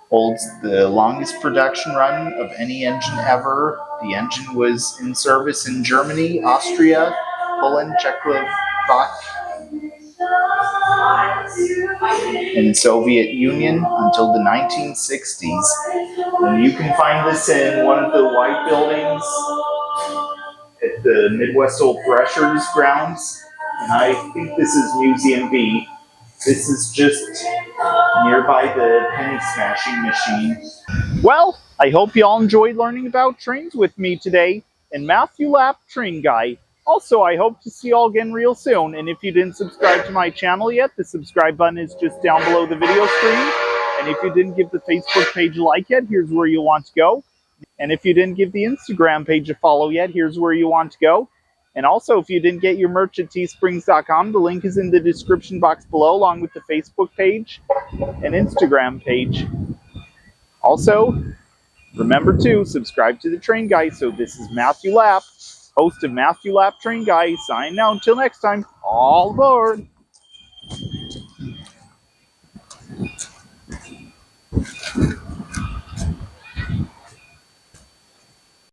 holds the longest production run of any engine ever. The engine was in service in Germany, Austria, Poland, Czechoslovakia, and the Soviet Union until the 1960s. And you can find this in one of the white buildings at the Midwest Old Threshers grounds. And I think this is Museum B. This is just nearby the penny smashing machine. Well, I hope you all enjoyed learning about trains with me today. And Matthew Lapp, Train Guy. Also, I hope to see you all again real soon. And if you didn't subscribe to my channel yet, the subscribe button is just down below the video screen. And if you didn't give the Facebook page a like yet, here's where you'll want to go. And if you didn't give the Instagram page a follow yet, here's where you want to go. And also, if you didn't get your merch at teesprings.com, the link is in the description box below, along with the Facebook page and Instagram page. Also, remember to subscribe to the Train Guy. So this is Matthew Lapp, host of Matthew Lapp Train Guy, signing out until next time. All aboard!